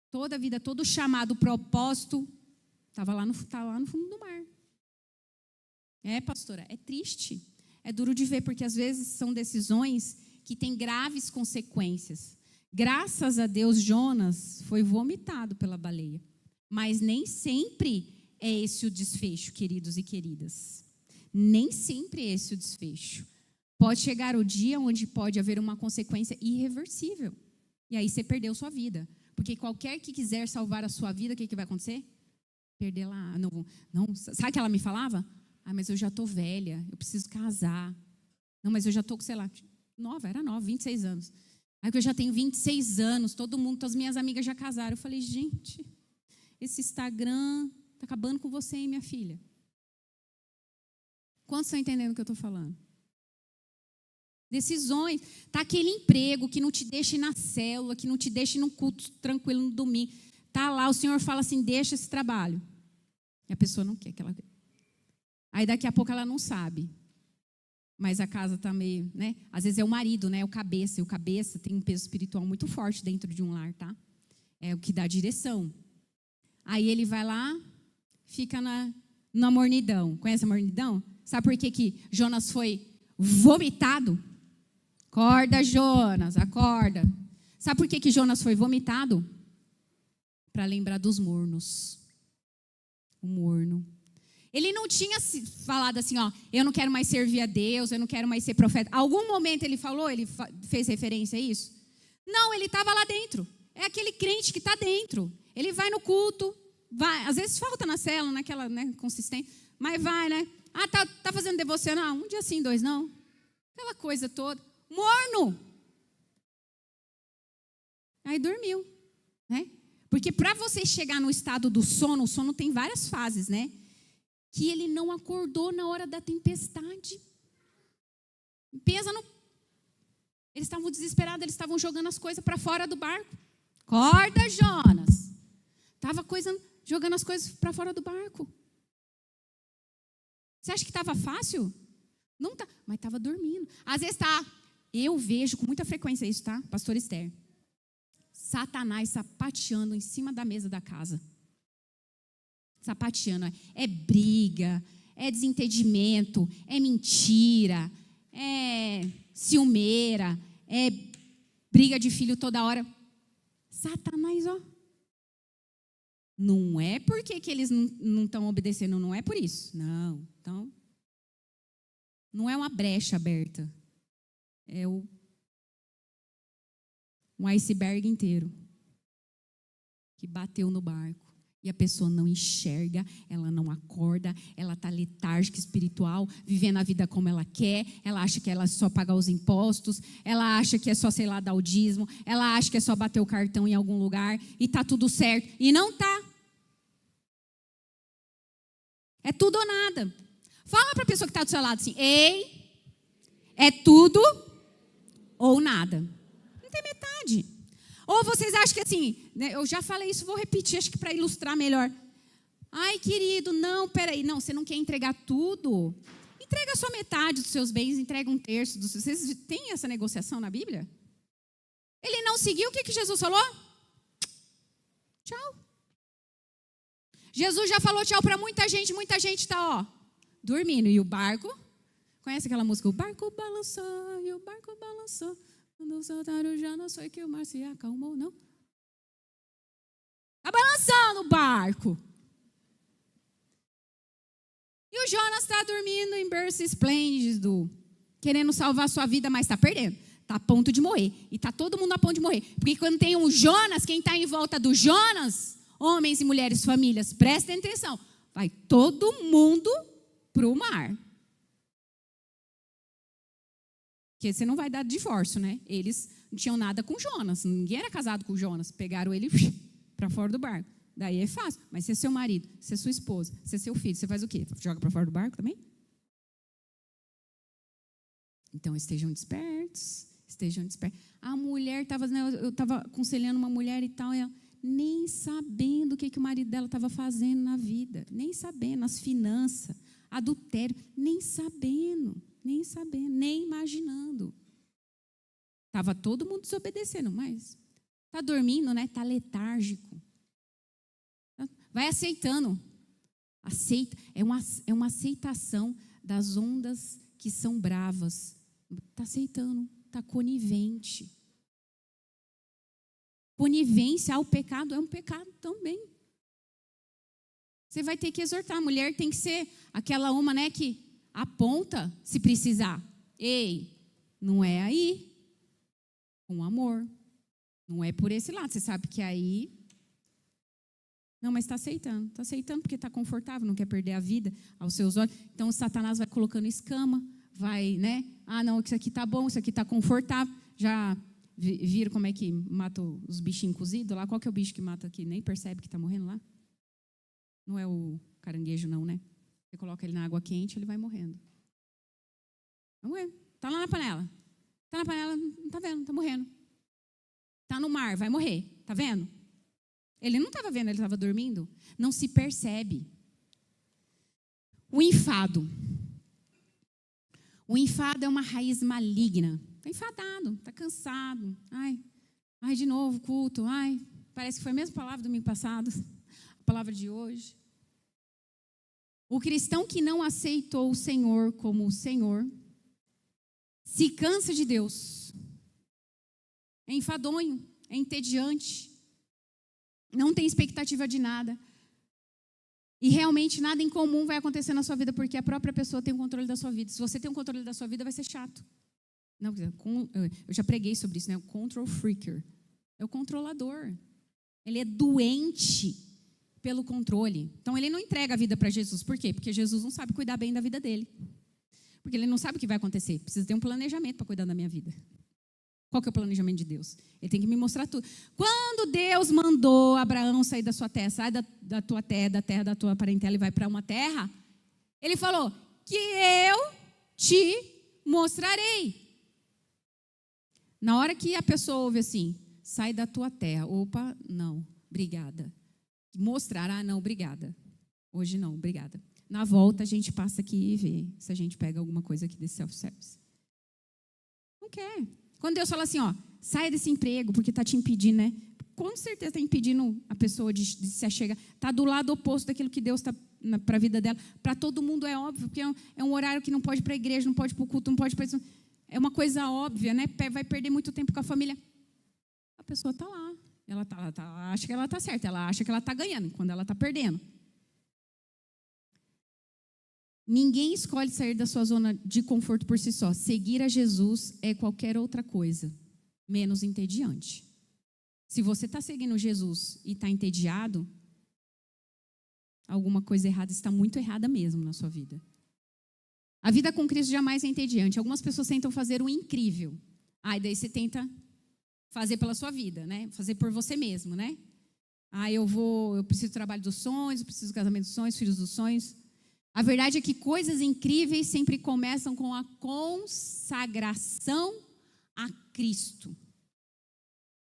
Toda a vida, todo o chamado, propósito, tá lá no fundo do mar. Pastora, é triste. É duro de ver, porque às vezes são decisões que têm graves consequências. Graças a Deus, Jonas foi vomitado pela baleia. Mas nem sempre é esse o desfecho, queridos e queridas. Nem sempre é esse o desfecho. Pode chegar o dia onde pode haver uma consequência irreversível. E aí você perdeu sua vida. Porque qualquer que quiser salvar a sua vida, o que vai acontecer? Perder lá. Não, sabe o que ela me falava? Ah, mas eu já estou velha, eu preciso casar. Não, mas eu já estou, sei lá, era nova, 26 anos. Aí que eu já tenho 26 anos, todo mundo, todas as minhas amigas já casaram. Eu falei, gente, esse Instagram está acabando com você, hein, minha filha? Quantos estão entendendo o que eu estou falando? Decisões. Está aquele emprego que não te deixa ir na célula, que não te deixa ir num culto tranquilo no domingo. Está lá, o Senhor fala assim, deixa esse trabalho. E a pessoa não quer que ela... Aí daqui a pouco ela não sabe. Mas a casa está meio, né? Às vezes é o marido, né? O cabeça. E o cabeça tem um peso espiritual muito forte dentro de um lar, tá? É o que dá direção. Aí ele vai lá, fica na mornidão. Conhece a mornidão? Sabe por que Jonas foi vomitado? Acorda, Jonas, acorda. Sabe por que Jonas foi vomitado? Para lembrar dos mornos. O morno. Ele não tinha falado assim, ó, eu não quero mais servir a Deus, eu não quero mais ser profeta. Algum momento ele falou, ele fez referência a isso? Não, ele estava lá dentro. É aquele crente que está dentro. Ele vai no culto, vai, às vezes falta na célula, naquela, né, consistência, mas vai, né? Ah, tá fazendo devocional? Um dia sim, 2 não. Aquela coisa toda. Morno. Aí dormiu, né? Porque para você chegar no estado do sono, o sono tem várias fases, né? Que ele não acordou na hora da tempestade. Pensa no... Eles estavam desesperados, eles estavam jogando as coisas para fora do barco. Acorda, Jonas. Estava jogando as coisas para fora do barco. Você acha que estava fácil? Não tá, mas estava dormindo. Às vezes tá. Eu vejo com muita frequência isso, tá? Pastor Esther. Satanás sapateando em cima da mesa da casa. Sapateando. É briga, é desentendimento, é mentira, é ciumeira, é briga de filho toda hora. Satanás, ó. Não é porque que eles não estão obedecendo, não é por isso. Não, então, não é uma brecha aberta. É um iceberg inteiro que bateu no barco. E a pessoa não enxerga, ela não acorda, ela está letárgica espiritual, vivendo a vida como ela quer, ela acha que ela é só pagar os impostos, ela acha que é só, sei lá, dar o dízimo, ela acha que é só bater o cartão em algum lugar e está tudo certo. E não está. É tudo ou nada. Fala para a pessoa que está do seu lado assim, ei, é tudo ou nada. Não tem metade. Ou vocês acham que assim, né, eu já falei isso, vou repetir, acho que para ilustrar melhor. Ai, querido, não, peraí, não, você não quer entregar tudo? Entrega só metade dos seus bens, entrega 1/3 dos seus. Vocês têm essa negociação na Bíblia? Ele não seguiu, o que Jesus falou? Tchau. Jesus já falou tchau para muita gente está, ó, dormindo. E o barco, conhece aquela música? O barco balançou, e o barco balançou. Quando o soltaram já não foi que o mar se acalmou, não. Está balançando o barco. E o Jonas está dormindo em berço esplêndido, querendo salvar a sua vida, mas está perdendo. Está a ponto de morrer. E está todo mundo a ponto de morrer. Porque quando tem um Jonas, quem está em volta do Jonas, homens e mulheres, famílias, prestem atenção. Vai todo mundo para o mar. Porque você não vai dar divórcio, né? Eles não tinham nada com Jonas. Ninguém era casado com Jonas. Pegaram ele para fora do barco. Daí é fácil. Mas se é seu marido, se é sua esposa, se é seu filho, você faz o quê? Joga para fora do barco também? Então estejam despertos. Estejam despertos. A mulher estava... Eu estava aconselhando uma mulher e tal, e ela nem sabendo o que o marido dela estava fazendo na vida. Nem sabendo. As finanças, adultério. Nem sabendo, nem imaginando. Estava todo mundo desobedecendo, mas está dormindo, né? Está letárgico. Vai aceitando. Aceita. É uma aceitação das ondas que são bravas. Está aceitando, está conivente. Conivência ao pecado é um pecado também. Você vai ter que exortar. A mulher tem que ser aquela uma, né, que aponta se precisar. Ei, não é aí. Com amor. Não é por esse lado. Você sabe que aí Não, mas está aceitando. Está aceitando porque está confortável, não quer perder a vida aos seus olhos. Então, o Satanás vai colocando escama, vai, né? Ah, não, isso aqui está bom, isso aqui está confortável. Já viram como é que mata os bichinhos cozidos lá? Qual que é o bicho que mata aqui? Nem percebe que está morrendo lá? Não é o caranguejo, não, né? Você coloca ele na água quente, ele vai morrendo. Vai morrer. Está lá na panela. Está na panela, não está vendo, está morrendo. Está no mar, vai morrer. Está vendo? Ele não estava vendo, ele estava dormindo. Não se percebe. O enfado. O enfado é uma raiz maligna. Está enfadado, está cansado. Ai, de novo, culto. Ai, parece que foi a mesma palavra do domingo passado. A palavra de hoje. O cristão que não aceitou o Senhor como o Senhor se cansa de Deus. É enfadonho, é entediante. Não tem expectativa de nada. E realmente nada em comum vai acontecer na sua vida, porque a própria pessoa tem o controle da sua vida. Se você tem o controle da sua vida, vai ser chato. Não, eu já preguei sobre isso, né? O control freaker. É o controlador. Ele é doente pelo controle. Então, ele não entrega a vida para Jesus. Por quê? Porque Jesus não sabe cuidar bem da vida dele. Porque ele não sabe o que vai acontecer. Precisa ter um planejamento para cuidar da minha vida. Qual que é o planejamento de Deus? Ele tem que me mostrar tudo. Quando Deus mandou Abraão sair da sua terra, sai da tua terra, da terra da tua parentela e vai para uma terra, ele falou que eu te mostrarei. Na hora que a pessoa ouve assim, sai da tua terra, opa, não, obrigada. Mostrar, não, obrigada. Hoje não, obrigada. Na volta a gente passa aqui e vê se a gente pega alguma coisa aqui desse self-service. Não quer. Quando Deus fala assim, saia desse emprego porque está te impedindo, né? Com certeza está impedindo a pessoa de se achegar. Está do lado oposto daquilo que Deus está para a vida dela. Para todo mundo é óbvio, porque é um horário que não pode ir para a igreja, não pode ir para o culto, não pode ir para isso. É uma coisa óbvia, né? Vai perder muito tempo com a família. A pessoa está lá. Ela acha que ela está certa, ela acha que ela está ganhando, quando ela está perdendo. Ninguém escolhe sair da sua zona de conforto por si só. Seguir a Jesus é qualquer outra coisa, menos entediante. Se você está seguindo Jesus e está entediado, alguma coisa errada, está muito errada mesmo na sua vida. A vida com Cristo jamais é entediante. Algumas pessoas tentam fazer o incrível. Daí você tenta fazer pela sua vida, né? Fazer por você mesmo, né? Eu preciso do trabalho dos sonhos, eu preciso do casamento dos sonhos, filhos dos sonhos. A verdade é que coisas incríveis sempre começam com a consagração a Cristo.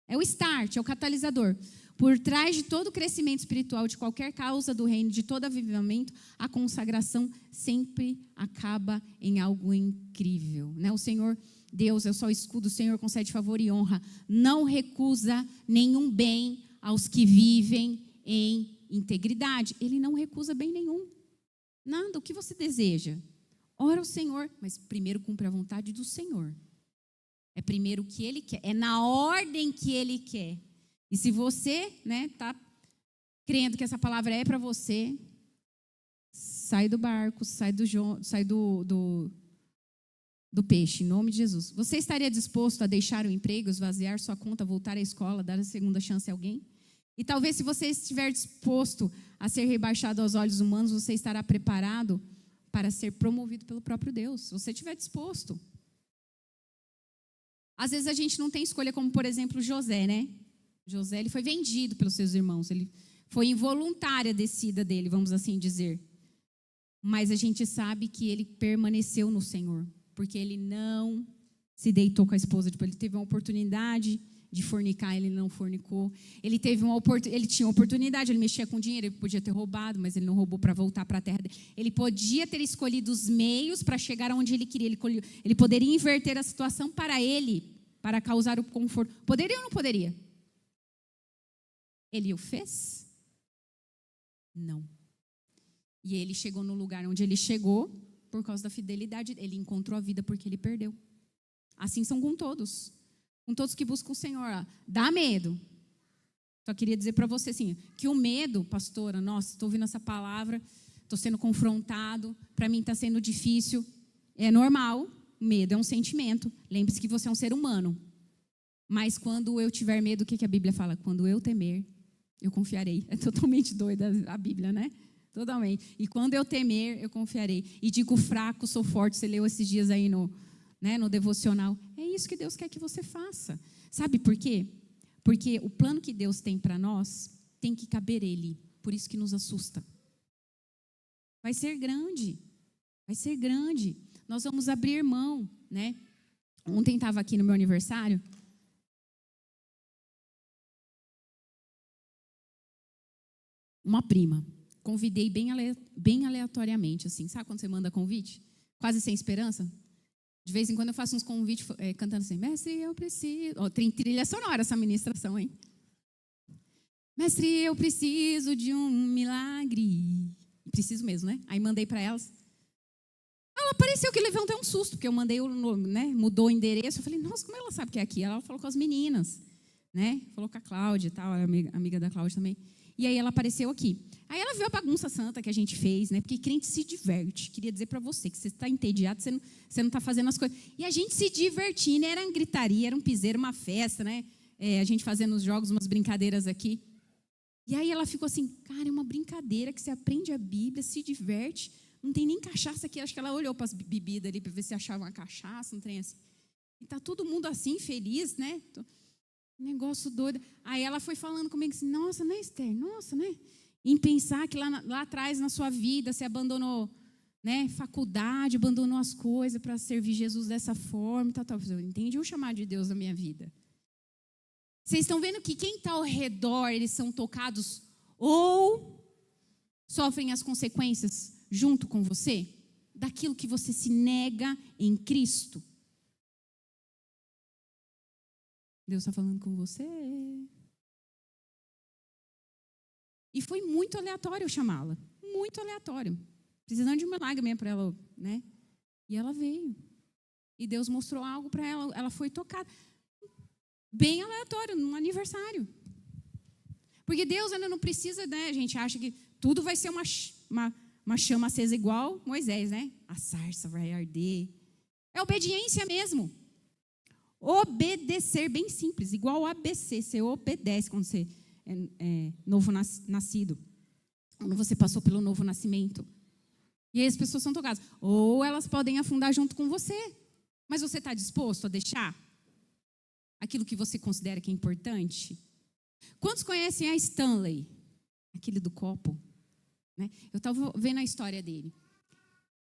É o start, é o catalisador. Por trás de todo o crescimento espiritual, de qualquer causa do reino, de todo avivamento, a consagração sempre acaba em algo incrível, né? O Senhor, Deus, é só o escudo, o Senhor concede favor e honra. Não recusa nenhum bem aos que vivem em integridade. Ele não recusa bem nenhum. Nada, o que você deseja? Ora ao Senhor, mas primeiro cumpre a vontade do Senhor. É primeiro o que Ele quer, é na ordem que Ele quer. E se você está crendo que essa palavra é para você, sai do barco, sai do peixe, em nome de Jesus. Você estaria disposto a deixar o emprego, esvaziar sua conta, voltar à escola, dar a segunda chance a alguém? E talvez se você estiver disposto a ser rebaixado aos olhos humanos, você estará preparado para ser promovido pelo próprio Deus. Se você estiver disposto. Às vezes a gente não tem escolha, como por exemplo José, né? José, ele foi vendido pelos seus irmãos. Ele foi involuntária a descida dele, vamos assim dizer. Mas a gente sabe que ele permaneceu no Senhor. Porque ele não se deitou com a esposa. Ele teve uma oportunidade de fornicar, ele não fornicou. Ele tinha oportunidade, ele mexia com dinheiro, ele podia ter roubado, mas ele não roubou para voltar para a terra dele. Ele podia ter escolhido os meios para chegar onde ele queria. Ele poderia inverter a situação para ele, para causar o conforto. Poderia ou não poderia? Ele o fez? Não. E ele chegou no lugar onde ele chegou por causa da fidelidade. Ele encontrou a vida porque ele perdeu. Assim são com todos. Com todos que buscam o Senhor. Dá medo. Só queria dizer para você assim, que o medo, pastora, nossa, estou ouvindo essa palavra, estou sendo confrontado, para mim está sendo difícil. É normal, medo é um sentimento. Lembre-se que você é um ser humano. Mas quando eu tiver medo, o que a Bíblia fala? Quando eu temer, eu confiarei. É totalmente doida a Bíblia, né? Totalmente. E quando eu temer, eu confiarei. E digo fraco, sou forte. Você leu esses dias aí no devocional. É isso que Deus quer que você faça. Sabe por quê? Porque o plano que Deus tem para nós tem que caber Ele. Por isso que nos assusta. Vai ser grande. Vai ser grande. Nós vamos abrir mão, né? Ontem estava aqui no meu aniversário. Uma prima. Convidei bem aleatoriamente, assim. Sabe quando você manda convite? Quase sem esperança. De vez em quando eu faço uns convites cantando assim, mestre, eu preciso... Oh, tem trilha sonora essa ministração, hein? Mestre, eu preciso de um milagre. Preciso mesmo, né? Aí mandei para elas. Ela pareceu que levou até um susto, porque eu mandei, né? Mudou o endereço. Eu falei, nossa, como ela sabe que é aqui? Ela falou com as meninas, né? Falou com a Cláudia e tal, amiga da Cláudia também. E aí ela apareceu aqui. Aí ela viu a bagunça santa que a gente fez, né? Porque crente se diverte. Queria dizer para você que você está entediado, você não está fazendo as coisas. E a gente se divertindo, era uma gritaria, era um piseiro, uma festa, né? A gente fazendo os jogos, umas brincadeiras aqui. E aí ela ficou assim, cara, é uma brincadeira que você aprende a Bíblia, se diverte. Não tem nem cachaça aqui. Acho que ela olhou para as bebidas ali para ver se achava uma cachaça, não tem assim. E tá todo mundo assim, feliz, né? Negócio doido. Aí ela foi falando comigo assim, nossa, né, Esther? Nossa, né? Em pensar que lá atrás na sua vida você abandonou, né, faculdade, abandonou as coisas para servir Jesus dessa forma, tal. Eu entendi o chamado de Deus na minha vida. Vocês estão vendo que quem está ao redor, eles são tocados ou sofrem as consequências junto com você daquilo que você se nega em Cristo. Deus está falando com você. E foi muito aleatório eu chamá-la. Muito aleatório. Precisando de um milagre mesmo para ela, né? E ela veio. E Deus mostrou algo para ela. Ela foi tocada. Bem aleatório, num aniversário. Porque Deus ainda não precisa, né? A gente acha que tudo vai ser uma chama acesa igual Moisés, né? A sarça vai arder. É obediência mesmo. Obedecer, bem simples, igual o ABC. Você obedece quando você é novo nascido. Quando você passou pelo novo nascimento. E aí as pessoas são tocadas. Ou elas podem afundar junto com você. Mas você está disposto a deixar aquilo que você considera que é importante? Quantos conhecem a Stanley? Aquele do copo. Né? Eu estava vendo a história dele.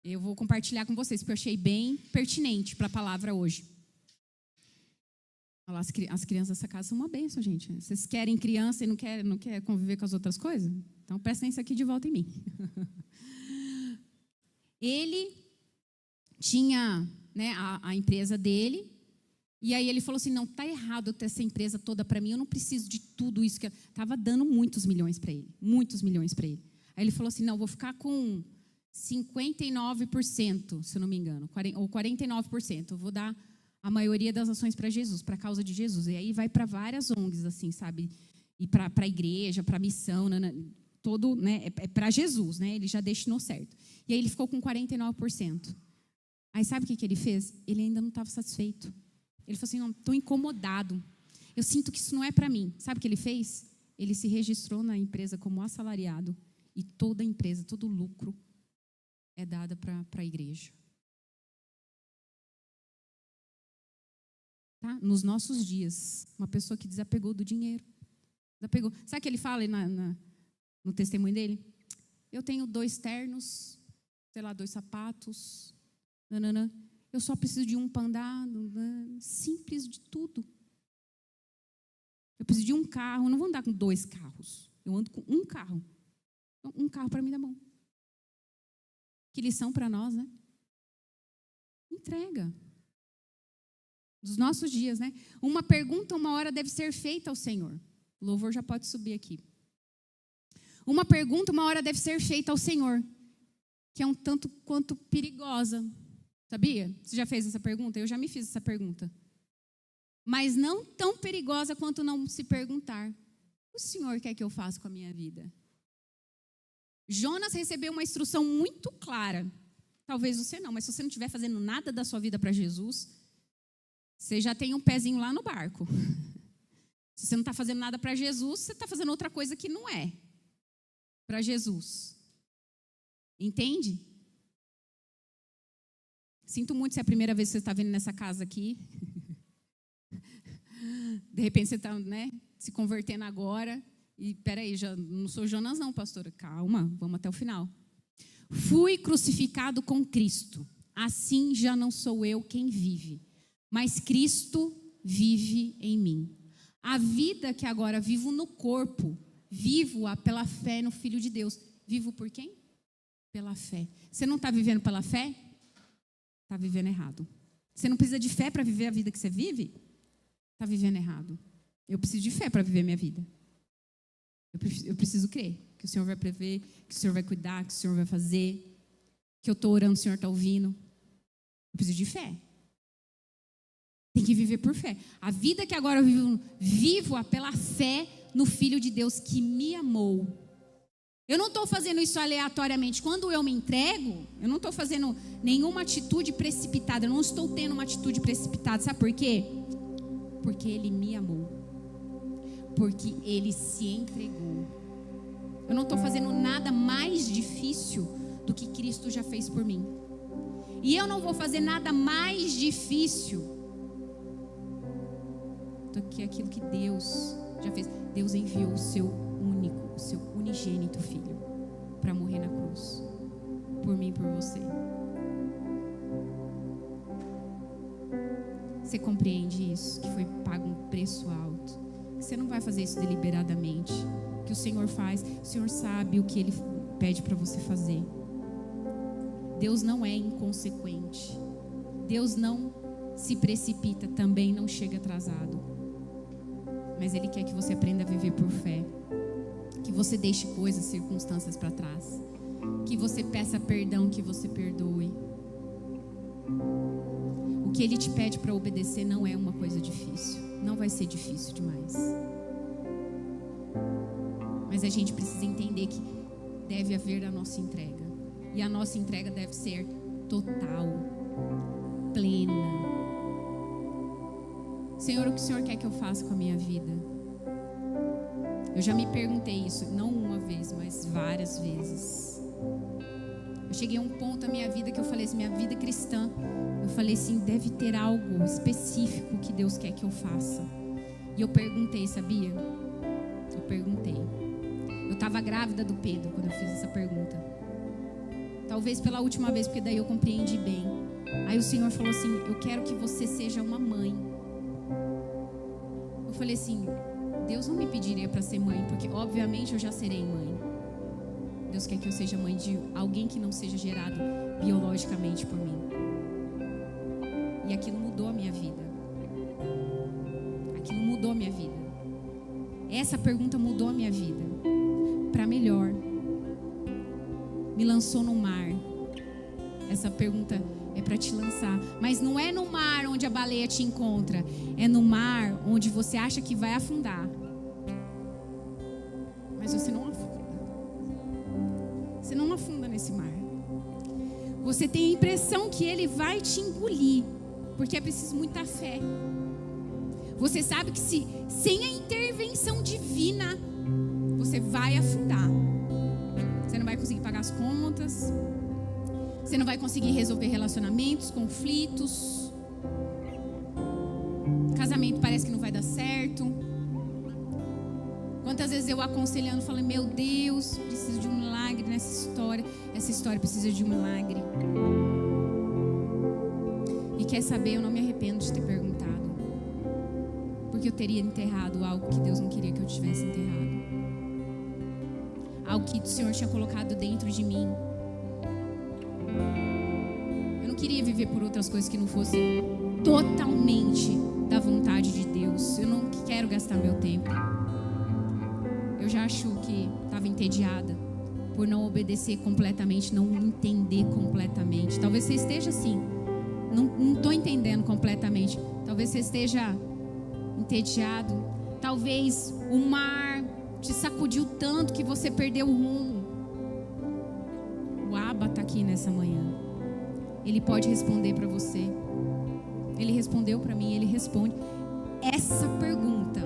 Eu vou compartilhar com vocês, porque eu achei bem pertinente para a palavra hoje. As crianças dessa casa são uma bênção, gente. Vocês querem criança e não quer conviver com as outras coisas? Então prestem isso aqui de volta em mim. Ele tinha, né, a empresa dele. E aí ele falou assim, não, está errado eu ter essa empresa toda para mim, eu não preciso de tudo isso. Estava dando muitos milhões para ele. Aí ele falou assim, não, vou ficar com 59%, se eu não me engano, ou 49%. Eu vou dar a maioria das ações para Jesus, para a causa de Jesus. E aí vai para várias ONGs, assim, sabe? E para a igreja, para a missão, todo, né? É para Jesus, né? Ele já destinou certo. E aí ele ficou com 49%. Aí sabe o que ele fez? Ele ainda não estava satisfeito. Ele falou assim, não, estou incomodado. Eu sinto que isso não é para mim. Sabe o que ele fez? Ele se registrou na empresa como assalariado. E toda a empresa, todo o lucro é dada para a igreja. Tá? Nos nossos dias, uma pessoa que desapegou do dinheiro. Desapegou. Sabe o que ele fala no testemunho dele? Eu tenho 2 ternos, 2 sapatos, nananã. Eu só preciso de um para andar, simples de tudo. Eu preciso de um carro, eu não vou andar com 2 carros. Eu ando com um carro. Então, um carro para mim dá bom. Que lição para nós, né? Entrega. Dos nossos dias, né? Uma pergunta, uma hora deve ser feita ao Senhor. O louvor já pode subir aqui. Uma pergunta, uma hora deve ser feita ao Senhor, que é um tanto quanto perigosa. Sabia? Você já fez essa pergunta? Eu já me fiz essa pergunta. Mas não tão perigosa quanto não se perguntar: o Senhor quer que eu faça com a minha vida? Jonas recebeu uma instrução muito clara. Talvez você não, mas se você não estiver fazendo nada da sua vida para Jesus, você já tem um pezinho lá no barco. Se você não está fazendo nada para Jesus, você está fazendo outra coisa que não é para Jesus. Entende? Sinto muito se é a primeira vez que você está vindo nessa casa aqui. De repente você está, né, se convertendo agora. E peraí, já não sou Jonas não, pastora. Calma, vamos até o final. Fui crucificado com Cristo. Assim já não sou eu quem vive, mas Cristo vive em mim. A vida que agora vivo no corpo, vivo-a pela fé no Filho de Deus. Vivo por quem? Pela fé. Você não está vivendo pela fé? Está vivendo errado. Você não precisa de fé para viver a vida que você vive? Está vivendo errado. Eu preciso de fé para viver minha vida. Eu preciso crer que o Senhor vai prever, que o Senhor vai cuidar, que o Senhor vai fazer, que eu estou orando, o Senhor está ouvindo. Eu preciso de fé. Tem que viver por fé. A vida que agora eu vivo-a pela fé no Filho de Deus que me amou. Eu não estou fazendo isso aleatoriamente. Quando eu me entrego, eu não estou fazendo nenhuma atitude precipitada. Eu não estou tendo uma atitude precipitada. Sabe por quê? Porque Ele me amou. Porque Ele se entregou. Eu não estou fazendo nada mais difícil do que Cristo já fez por mim. E eu não vou fazer nada mais difícil do que aquilo que Deus já fez. Deus enviou o seu unigênito Filho para morrer na cruz. Por mim e por você. Você compreende isso? Que foi pago um preço alto. Você não vai fazer isso deliberadamente. O que o Senhor faz, o Senhor sabe o que Ele pede para você fazer. Deus não é inconsequente. Deus não se precipita, também não chega atrasado. Mas Ele quer que você aprenda a viver por fé. Que você deixe coisas, circunstâncias para trás. Que você peça perdão, que você perdoe. O que Ele te pede para obedecer não é uma coisa difícil. Não vai ser difícil demais. Mas a gente precisa entender que deve haver a nossa entrega. E a nossa entrega deve ser total, plena. Senhor, o que o Senhor quer que eu faça com a minha vida? Eu já me perguntei isso, não uma vez, mas várias vezes. Eu cheguei a um ponto da minha vida que eu falei assim, minha vida cristã, eu falei assim, deve ter algo específico que Deus quer que eu faça. E eu perguntei, sabia? Eu perguntei. Eu estava grávida do Pedro quando eu fiz essa pergunta. Talvez pela última vez, porque daí eu compreendi bem. Aí o Senhor falou assim, eu quero que você seja uma mãe. Eu falei assim, Deus não me pediria para ser mãe, porque obviamente eu já serei mãe. Deus quer que eu seja mãe de alguém que não seja gerado biologicamente por mim. E aquilo mudou a minha vida. Aquilo mudou a minha vida. Essa pergunta mudou a minha vida. Para melhor. Me lançou no mar. Essa pergunta é para te lançar. Mas não é no mar onde a baleia te encontra. É no mar onde você acha que vai afundar. Mas você não afunda. Você não afunda nesse mar. Você tem a impressão que ele vai te engolir. Porque é preciso muita fé. Você sabe que sem a intervenção divina, você vai afundar. Você não vai conseguir pagar as contas. Você não vai conseguir resolver relacionamentos, conflitos. Casamento parece que não vai dar certo. Quantas vezes eu aconselhando, falei, meu Deus, preciso de um milagre nessa história. Essa história precisa de um milagre. E quer saber, eu não me arrependo de ter perguntado. Porque eu teria enterrado algo que Deus não queria que eu tivesse enterrado. Algo que o Senhor tinha colocado dentro de mim. Eu não queria viver por outras coisas que não fossem totalmente da vontade de Deus. Eu não quero gastar meu tempo. Eu já acho que estava entediada por não obedecer completamente, não entender completamente. Talvez você esteja assim. Não estou entendendo completamente. Talvez você esteja entediado. Talvez o mar te sacudiu tanto que você perdeu o rumo. O Abba está aqui nessa manhã. Ele pode responder para você. Ele respondeu para mim, ele responde. Essa pergunta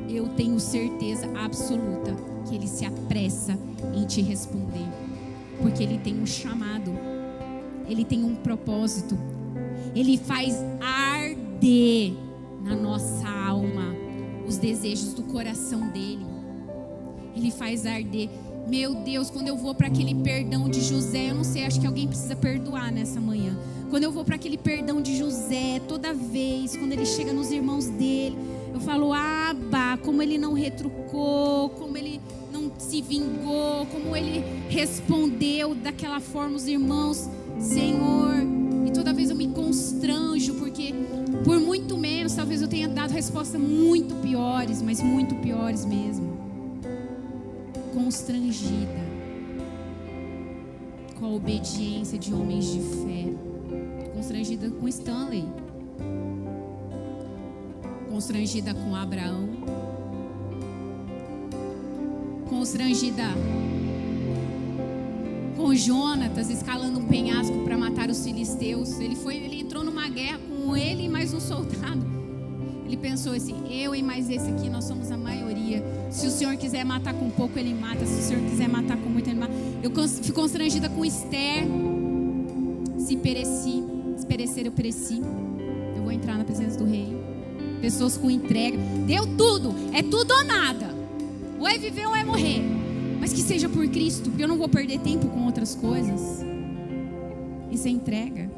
eu tenho certeza absoluta que Ele se apressa em te responder. Porque Ele tem um chamado, Ele tem um propósito. Ele faz arder na nossa alma os desejos do coração dEle. Ele faz arder. Meu Deus, quando eu vou para aquele perdão de José, eu não sei, acho que alguém precisa perdoar nessa manhã. Quando eu vou para aquele perdão de José, toda vez, quando ele chega nos irmãos dele, eu falo, Abba, como ele não retrucou, como ele não se vingou, como ele respondeu daquela forma os irmãos, Senhor. E toda vez eu me constranjo, porque por muito menos, talvez eu tenha dado respostas muito piores, mas muito piores mesmo. Constrangida com a obediência de homens de fé, constrangida com Stanley, constrangida com Abraão, constrangida com Jonatas escalando um penhasco para matar os filisteus. Ele entrou numa guerra com ele e mais um soldado. Ele pensou assim, eu e mais esse aqui, nós somos a maioria. Se o Senhor quiser matar com pouco, Ele mata. Se o Senhor quiser matar com muito, Ele mata. Eu fico constrangida com Esther. Se perecer, eu pereci. Eu vou entrar na presença do rei. Pessoas com entrega. Deu tudo, é tudo ou nada. Ou é viver ou é morrer. Mas que seja por Cristo, porque eu não vou perder tempo com outras coisas. Isso é entrega.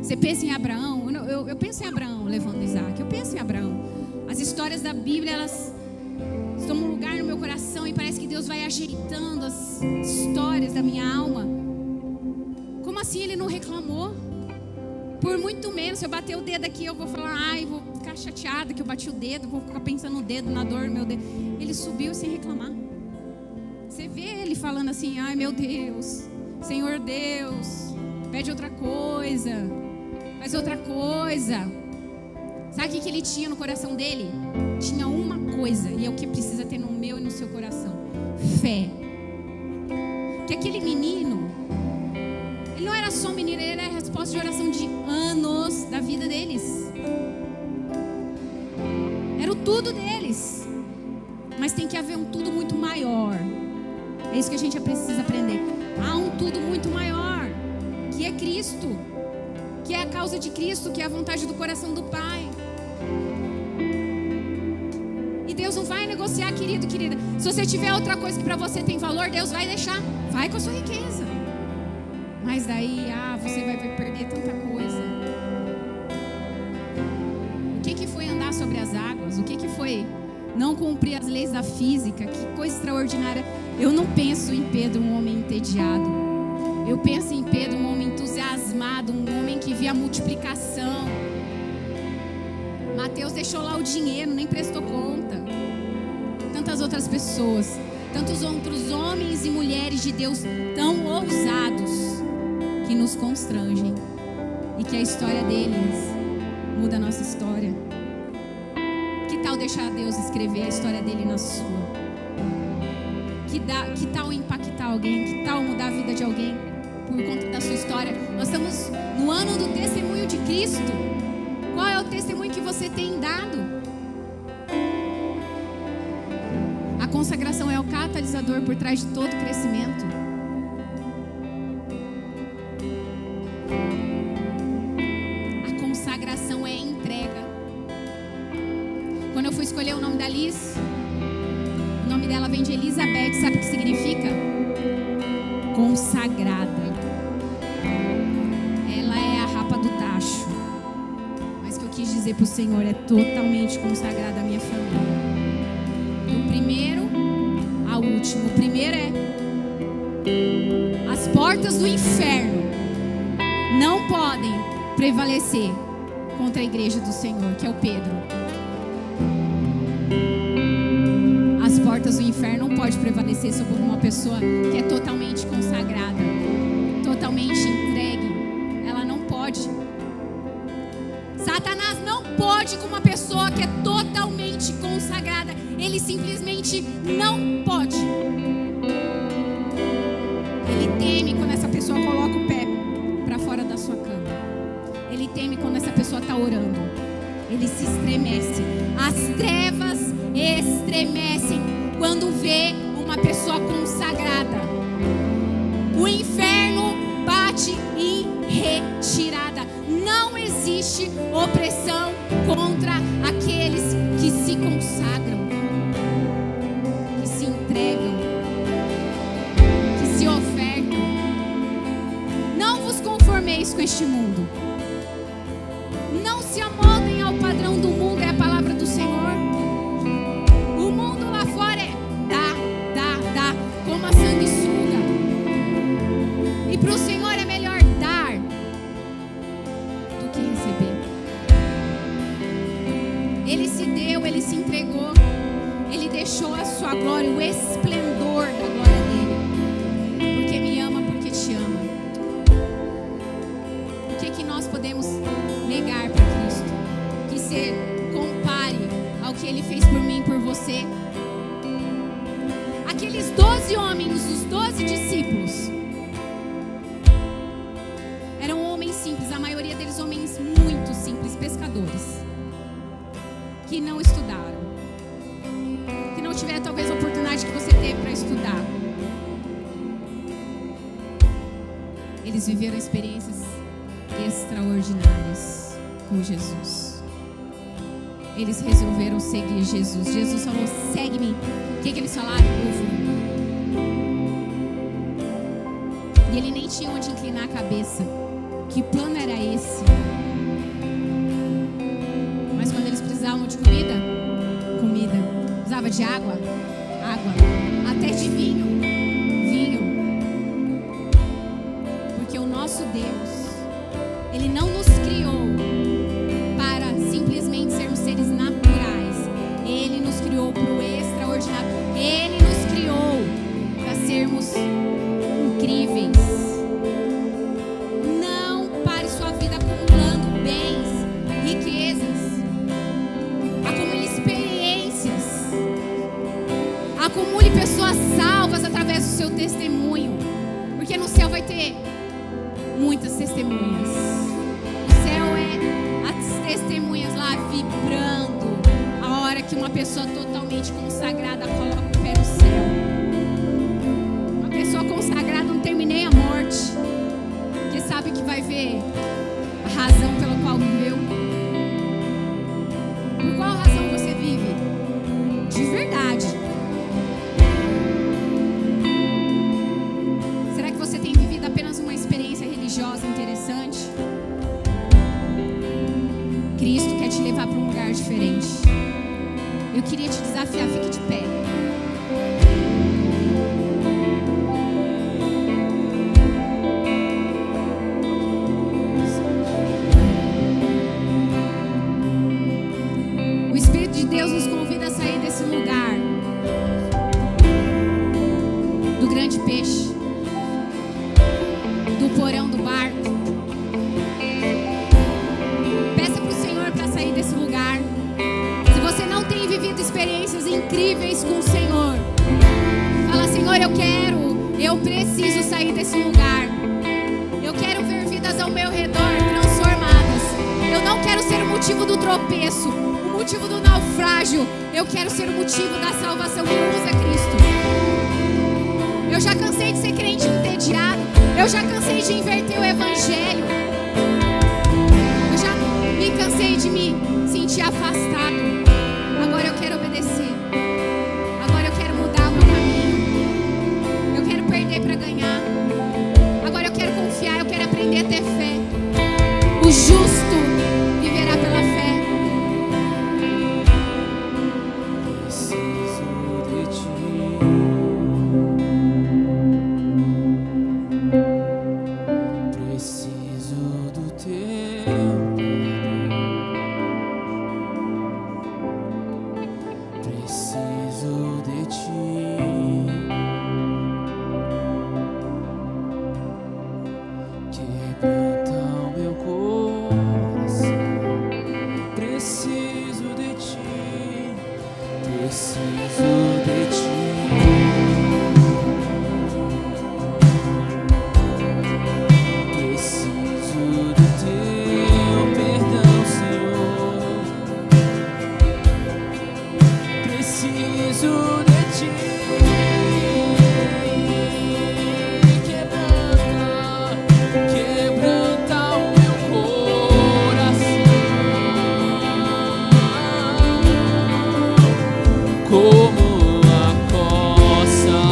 Você pensa em Abraão, eu penso em Abraão levando Isaac, eu penso em Abraão. As histórias da Bíblia, elas estão num lugar no meu coração e parece que Deus vai ajeitando as histórias da minha alma. Como assim ele não reclamou? Por muito menos, se eu bater o dedo aqui, eu vou falar, vou ficar chateada que eu bati o dedo, vou ficar pensando no dedo, na dor no meu dedo. Ele subiu sem reclamar. Você vê ele falando assim, meu Deus, Senhor Deus, pede outra coisa. Faz outra coisa. Sabe o que ele tinha no coração dele? Tinha uma coisa, e é o que precisa ter no meu e no seu coração: fé. Que aquele menino, ele não era só um menino, ele era a resposta de oração de anos da vida deles. Era o tudo deles. Mas tem que haver um tudo muito maior. É isso que a gente precisa aprender. Há um tudo muito maior, que é Cristo, que é a causa de Cristo, que é a vontade do coração do Pai. E Deus não vai negociar, querido, querida. Se você tiver outra coisa que para você tem valor, Deus vai deixar. Vai com a sua riqueza. Mas daí, você vai perder tanta coisa. O que foi andar sobre as águas? O que foi não cumprir as leis da física? Que coisa extraordinária. Eu não penso em Pedro, um homem entediado. Eu penso em Pedro, um homem entusiasmado, um homem que via a multiplicação. Mateus deixou lá o dinheiro, nem prestou conta. Tantas outras pessoas, tantos outros homens e mulheres de Deus tão ousados, que nos constrangem. E que a história deles muda a nossa história. Que tal deixar Deus escrever a história dele na sua? Que tal impactar alguém? Que tal mudar a vida de alguém por conta da sua história? Nós estamos no ano do testemunho de Cristo. Qual é o testemunho que você tem dado? A consagração é o catalisador por trás de todo crescimento. A consagração é entrega. Quando eu fui escolher o nome da Liz, o nome dela vem de Elizabeth. Sabe o que significa? Consagrada. Ela é a rapa do tacho. Mas o que eu quis dizer para o Senhor é totalmente consagrada à minha família. Do primeiro ao último. O primeiro é: as portas do inferno não podem prevalecer contra a igreja do Senhor, que é o Pedro. As portas do inferno não podem prevalecer sobre uma pessoa que é totalmente consagrada, totalmente entregue. Ela não pode. Satanás não pode com uma pessoa que é totalmente consagrada. Ele simplesmente não pode. Ele teme quando essa pessoa coloca o pé para fora da sua cama. Ele teme quando essa pessoa está orando. ele se estremece. As trevas estremecem quando vê uma pessoa consagrada. O inferno bate em retirada. Não existe opressão contra aqueles que se consagram, que se entregam, que se ofertam. Não vos conformeis com este mundo. Não se amoldem ao padrão do mundo, é a palavra do Senhor. O mundo lá fora é dá, como a sanguessuga. E para o Senhor é melhor dar do que receber. Ele se deu, ele se entregou, ele deixou a sua glória, o esplendor da glória dele, porque me ama, porque te ama. O que nós podemos negar para Cristo que se compare ao que ele fez por mim e por você? Aqueles 12 homens, os 12 discípulos, eram homens simples, a maioria deles homens muito simples, pescadores, que não estudaram, que não tiveram talvez a oportunidade que você teve para estudar. Eles viveram experiências extraordinárias com Jesus. Eles resolveram seguir Jesus. Jesus falou: segue-me. O que eles falaram? Eu vou. E ele nem tinha onde inclinar a cabeça. Que plano era esse? Mas quando eles precisavam de comida, comida. Precisava de água, água. Até de vinho, vinho. Porque o nosso Deus, ele não nos criou para simplesmente sermos seres naturais. Ele nos criou para o extraordinário. Ele nos criou para sermos incríveis. Não pare sua vida acumulando bens, riquezas. Acumule experiências. Acumule pessoas salvas através do seu testemunho. Porque no céu vai ter muitas testemunhas. O céu é as testemunhas lá vibrando a hora que uma pessoa totalmente consagrada coloca o pé no céu. Uma pessoa consagrada não termina nem a morte, porque sabe que vai ver a razão pela qual viveu. Por qual razão você vive? De verdade. Será que você tem vivido apenas uma experiência religiosa interessante? Cristo quer te levar para um lugar diferente. Eu queria te desafiar, fique de pé. O Espírito de Deus nos convida a sair desse lugar do grande peixe, do porão do barco. Peça para o Senhor para sair desse lugar. Se você não tem vivido experiências incríveis com o Senhor, fala: Senhor, eu preciso sair desse lugar. Eu quero ver vidas ao meu redor transformadas. Eu não quero ser o motivo do tropeço, o motivo do naufrágio. Eu quero ser o motivo da salvação. Me usa, Cristo. Eu já cansei de ser crente entediado. Eu já cansei de inverter o evangelho. Eu já me cansei de me sentir afastado. Agora eu quero obedecer. Agora eu quero mudar o meu caminho. Eu quero perder para ganhar. Agora eu quero confiar. Eu quero aprender a ter fé. O justo viverá pela fé. preciso de ti. Quebranta o meu coração, como a costa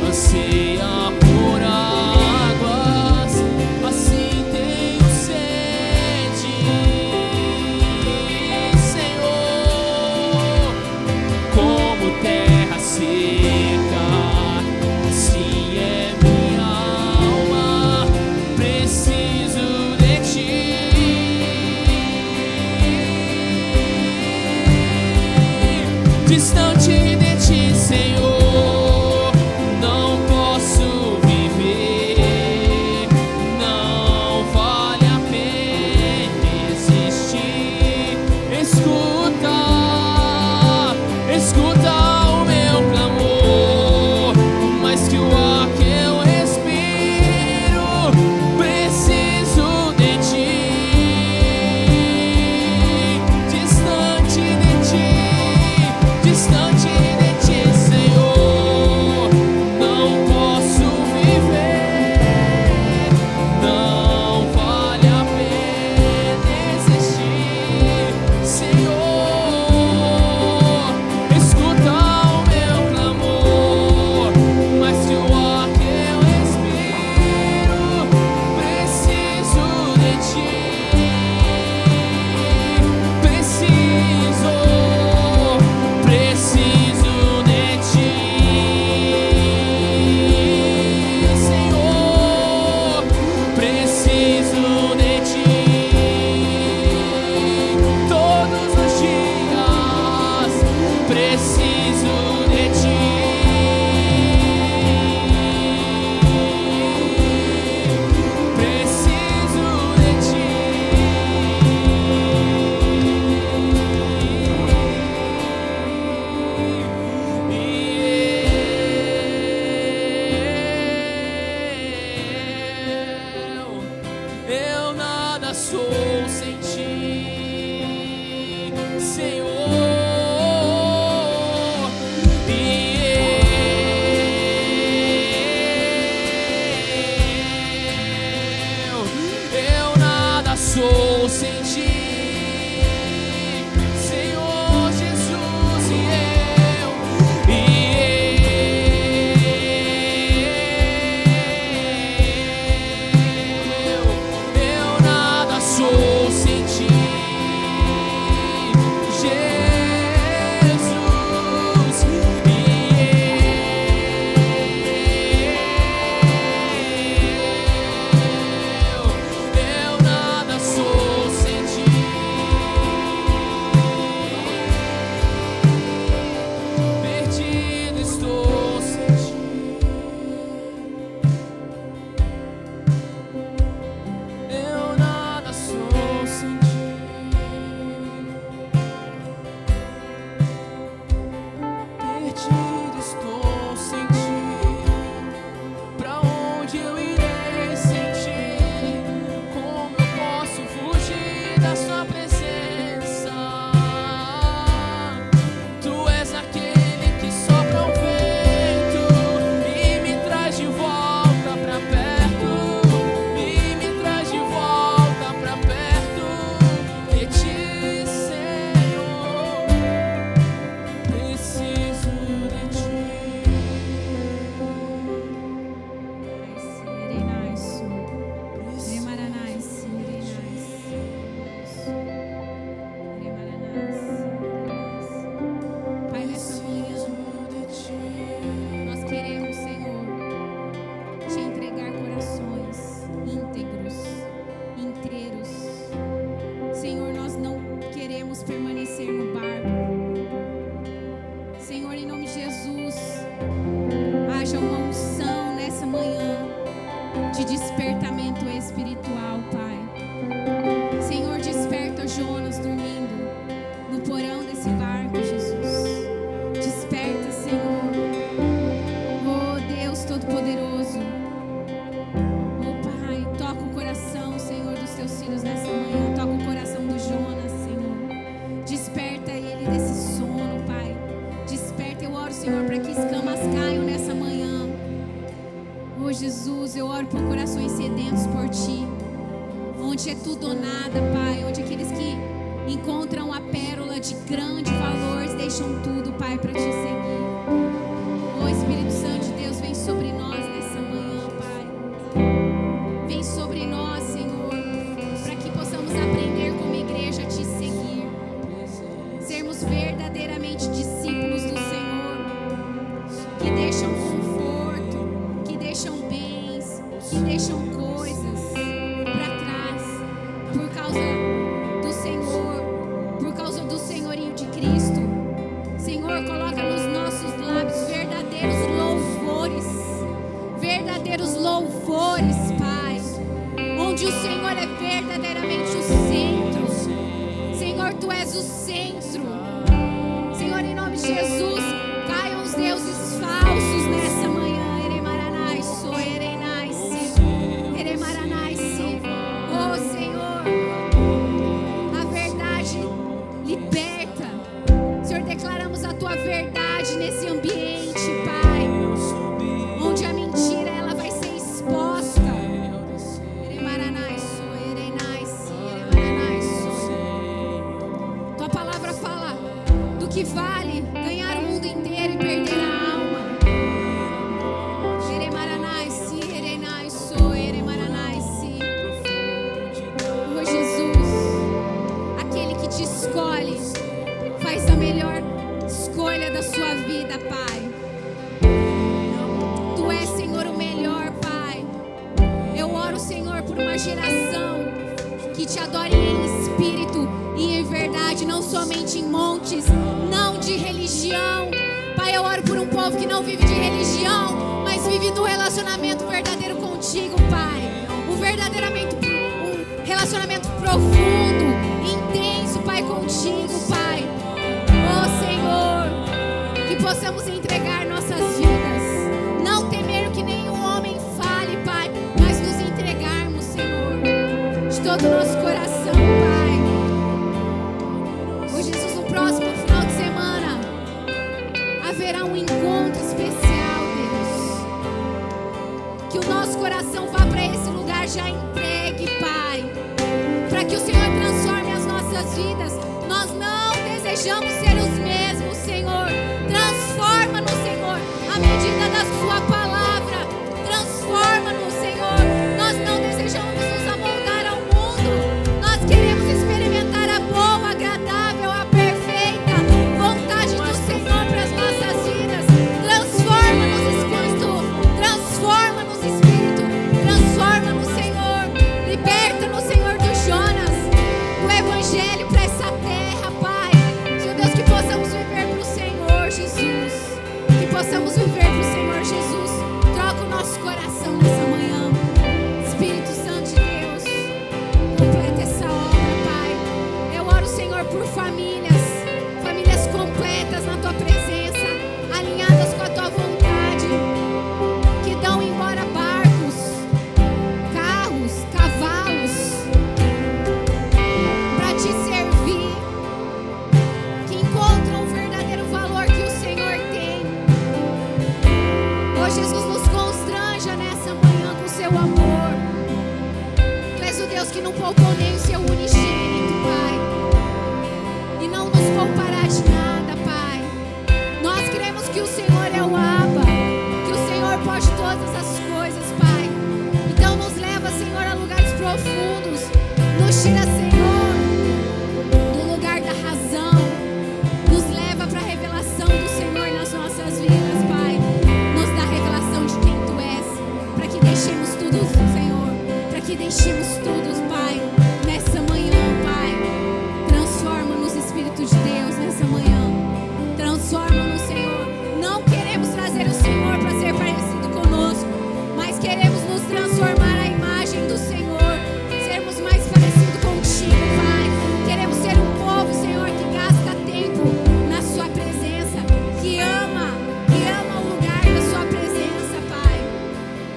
anseia por águas, assim tenho sede, Senhor, como terra seca, assim é minha alma, preciso de ti. Distante de ti, Senhor, não posso viver, não vale a pena existir. Escuta, escuta o meu clamor, mais que o ar que eu respiro, preciso de ti. Distante de ti, distante de ti, Senhor, não posso viver, não vale a pena existir, Senhor, escuta o meu clamor, mais que o ar que eu respiro, preciso de ti, preciso de ti, Senhor, preciso de ti, todos os dias, preciso de ti, preciso de ti. Eu nada sou sem ti, Senhor. Eu nada sou sem ti, Senhor Jesus. Eu nada sou sem ti, Jesus. Eu nada sou sem ti. Perdido estou sem ti. Eu nada sou sem ti. Perdido estou sem ti. Pra onde eu irei sem ti? Como eu posso fugir da sua presença? Tu és aquele que sopra o vento e me traz de volta pra perto, e me traz de volta pra perto de ti, Senhor. Preciso de ti. Pai, nessa manhã, nós queremos, Senhor, te entregar corações íntegros, inteiros. Senhor, nós não queremos permanecer no barco. Senhor, em nome de Jesus, haja uma unção nessa manhã de despertamento espiritual, Pai. Senhor, desperta Jonas dormindo no porão desse barco, Jesus. Desperta, Senhor. Oh, Deus Todo-Poderoso. Oh, Pai, toca o coração, Senhor, dos teus filhos nessa manhã. Toca o coração do Jonas, Senhor. Desperta ele desse sono, Pai. Senhor, para que escamas caiam nessa manhã. Oh, Jesus, eu oro por corações sedentos por Ti. Onde é tudo ou nada, Pai. Onde aqueles que encontram a pérola de grande valor deixam tudo, Pai, para Te seguir. Oh, Espírito Santo de Deus, vem sobre nós nessa manhã, Pai. Vem sobre nós, Senhor, para que possamos aprender como igreja a Te seguir. Sermos verdadeiramente discípulos do Senhor, que deixam conforto, que deixam bens, que deixam coisas para trás, por causa do Senhor, por causa do senhorio de Cristo. Senhor, coloca nos nossos lábios verdadeiros louvores, Pai, onde o Senhor é verdadeiramente o centro. Senhor, Tu és o centro. Senhor, em nome de Jesus, caiam os deuses falsos nessa manhã. Eremanai, so erenai, si, eremanai, si. Oh, Senhor, a verdade liberta. Senhor, declaramos a Tua verdade nesse ambiente, Pai, onde a mentira ela vai ser exposta. Eremanai, so erenai, si, eremanai, so. Tua palavra fala do que vale ganhar o mundo inteiro e perder a alma. Eremanai, si, erenai, so, eremanai, si. Oh, Jesus, aquele que Te escolhe faz a melhor escolha da sua vida, Pai. Tu és, Senhor, o melhor, Pai. Eu oro, Senhor, por uma geração que Te adore em espírito e em verdade, não somente em montes, não de religião. Pai, eu oro por um povo que não vive de religião, mas vive do relacionamento verdadeiro contigo, Pai. Um relacionamento profundo, intenso, Pai, contigo, Pai. Oh, Senhor, que possamos entregar nossas vidas, não temer o que nenhum homem fale, Pai, mas nos entregarmos, Senhor, de todo o nosso coração, Pai. Oh, Jesus, no próximo final de semana haverá um encontro especial, Deus. Que o nosso coração vá para esse lugar já entregue, Pai, para que o Senhor transforme as nossas vidas. Nós não desejamos ser os mesmos, Senhor. Transforma-nos, Senhor, à medida da Sua palavra. Transforma-nos, Senhor. Nós não desejamos nos amoldar ao mundo. Nós queremos experimentar a boa, agradável, a perfeita vontade do Senhor para as nossas vidas. Transforma-nos, Espírito. Transforma-nos, Espírito. Transforma-nos, Senhor. Liberta-nos, Senhor, do Jonas, do Evangelho para essa terra, Pai. Senhor Deus, que possamos viver para o Senhor, Jesus. Que possamos viver para o Senhor, Jesus. Troca o nosso coração nessa manhã. Espírito Santo de Deus, completa essa obra, Pai. Eu oro, Senhor, por famílias completas na Tua presença, alinhadas com a Tua vontade, que dão embora barcos, carros, cavalos, para Te servir, que encontram o verdadeiro valor que o Senhor tem. Oh, Jesus, nos constranja nessa manhã com Seu amor. Tu és o Deus que não poupou nem o Seu unigênito, Pai, e não nos poupará de nada, Pai. Nós cremos que o Senhor é o Abba, que o Senhor pode todas as coisas, Pai. Então nos leva, Senhor, a lugares profundos. Nos tira, Senhor, do lugar da razão. Nos leva para a revelação do Senhor nas nossas vidas, Pai. Nos dá a revelação de quem Tu és, para que deixemos tudo, Senhor, para que deixemos tudo, Pai, nessa manhã, Pai. Transforma-nos, Espírito de Deus, nessa manhã. Transforma-nos, Senhor. Não queremos trazer o Senhor para ser parecido conosco, mas queremos nos transformar à imagem do Senhor, sermos mais parecidos contigo, Pai. Queremos ser um povo, Senhor, que gasta tempo na Sua presença, que ama o lugar da Sua presença, Pai.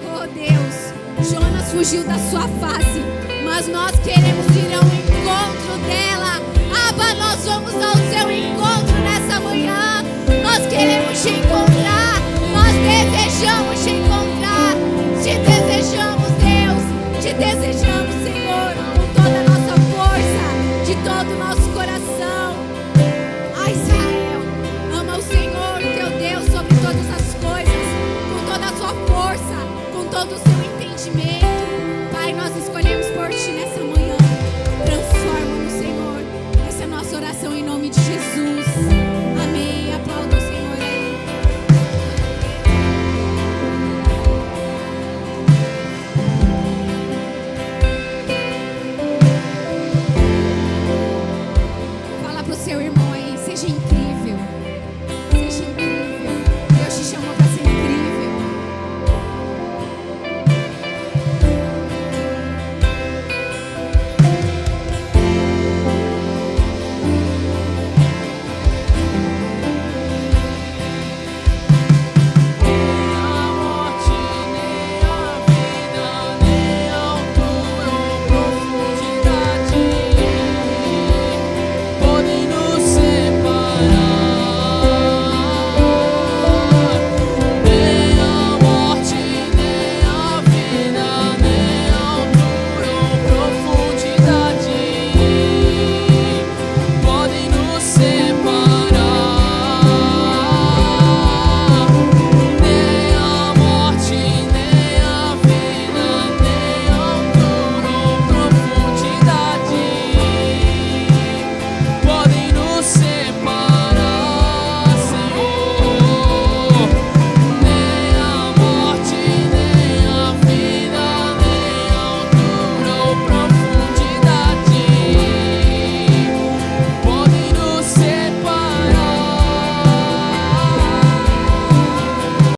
Oh, Deus, Jonas fugiu da Sua face, mas nós queremos ir ao encontro dela. Abba, nós vamos ao Seu encontro nessa manhã. Nós queremos te encontrar. Nós desejamos te encontrar. Te desejamos, Deus. Te desejamos, Senhor, com toda a nossa força, de todo o nosso coração. Ai, Israel, ama o Senhor, o teu Deus, sobre todas as coisas, com toda a sua força, com todo o seu entendimento.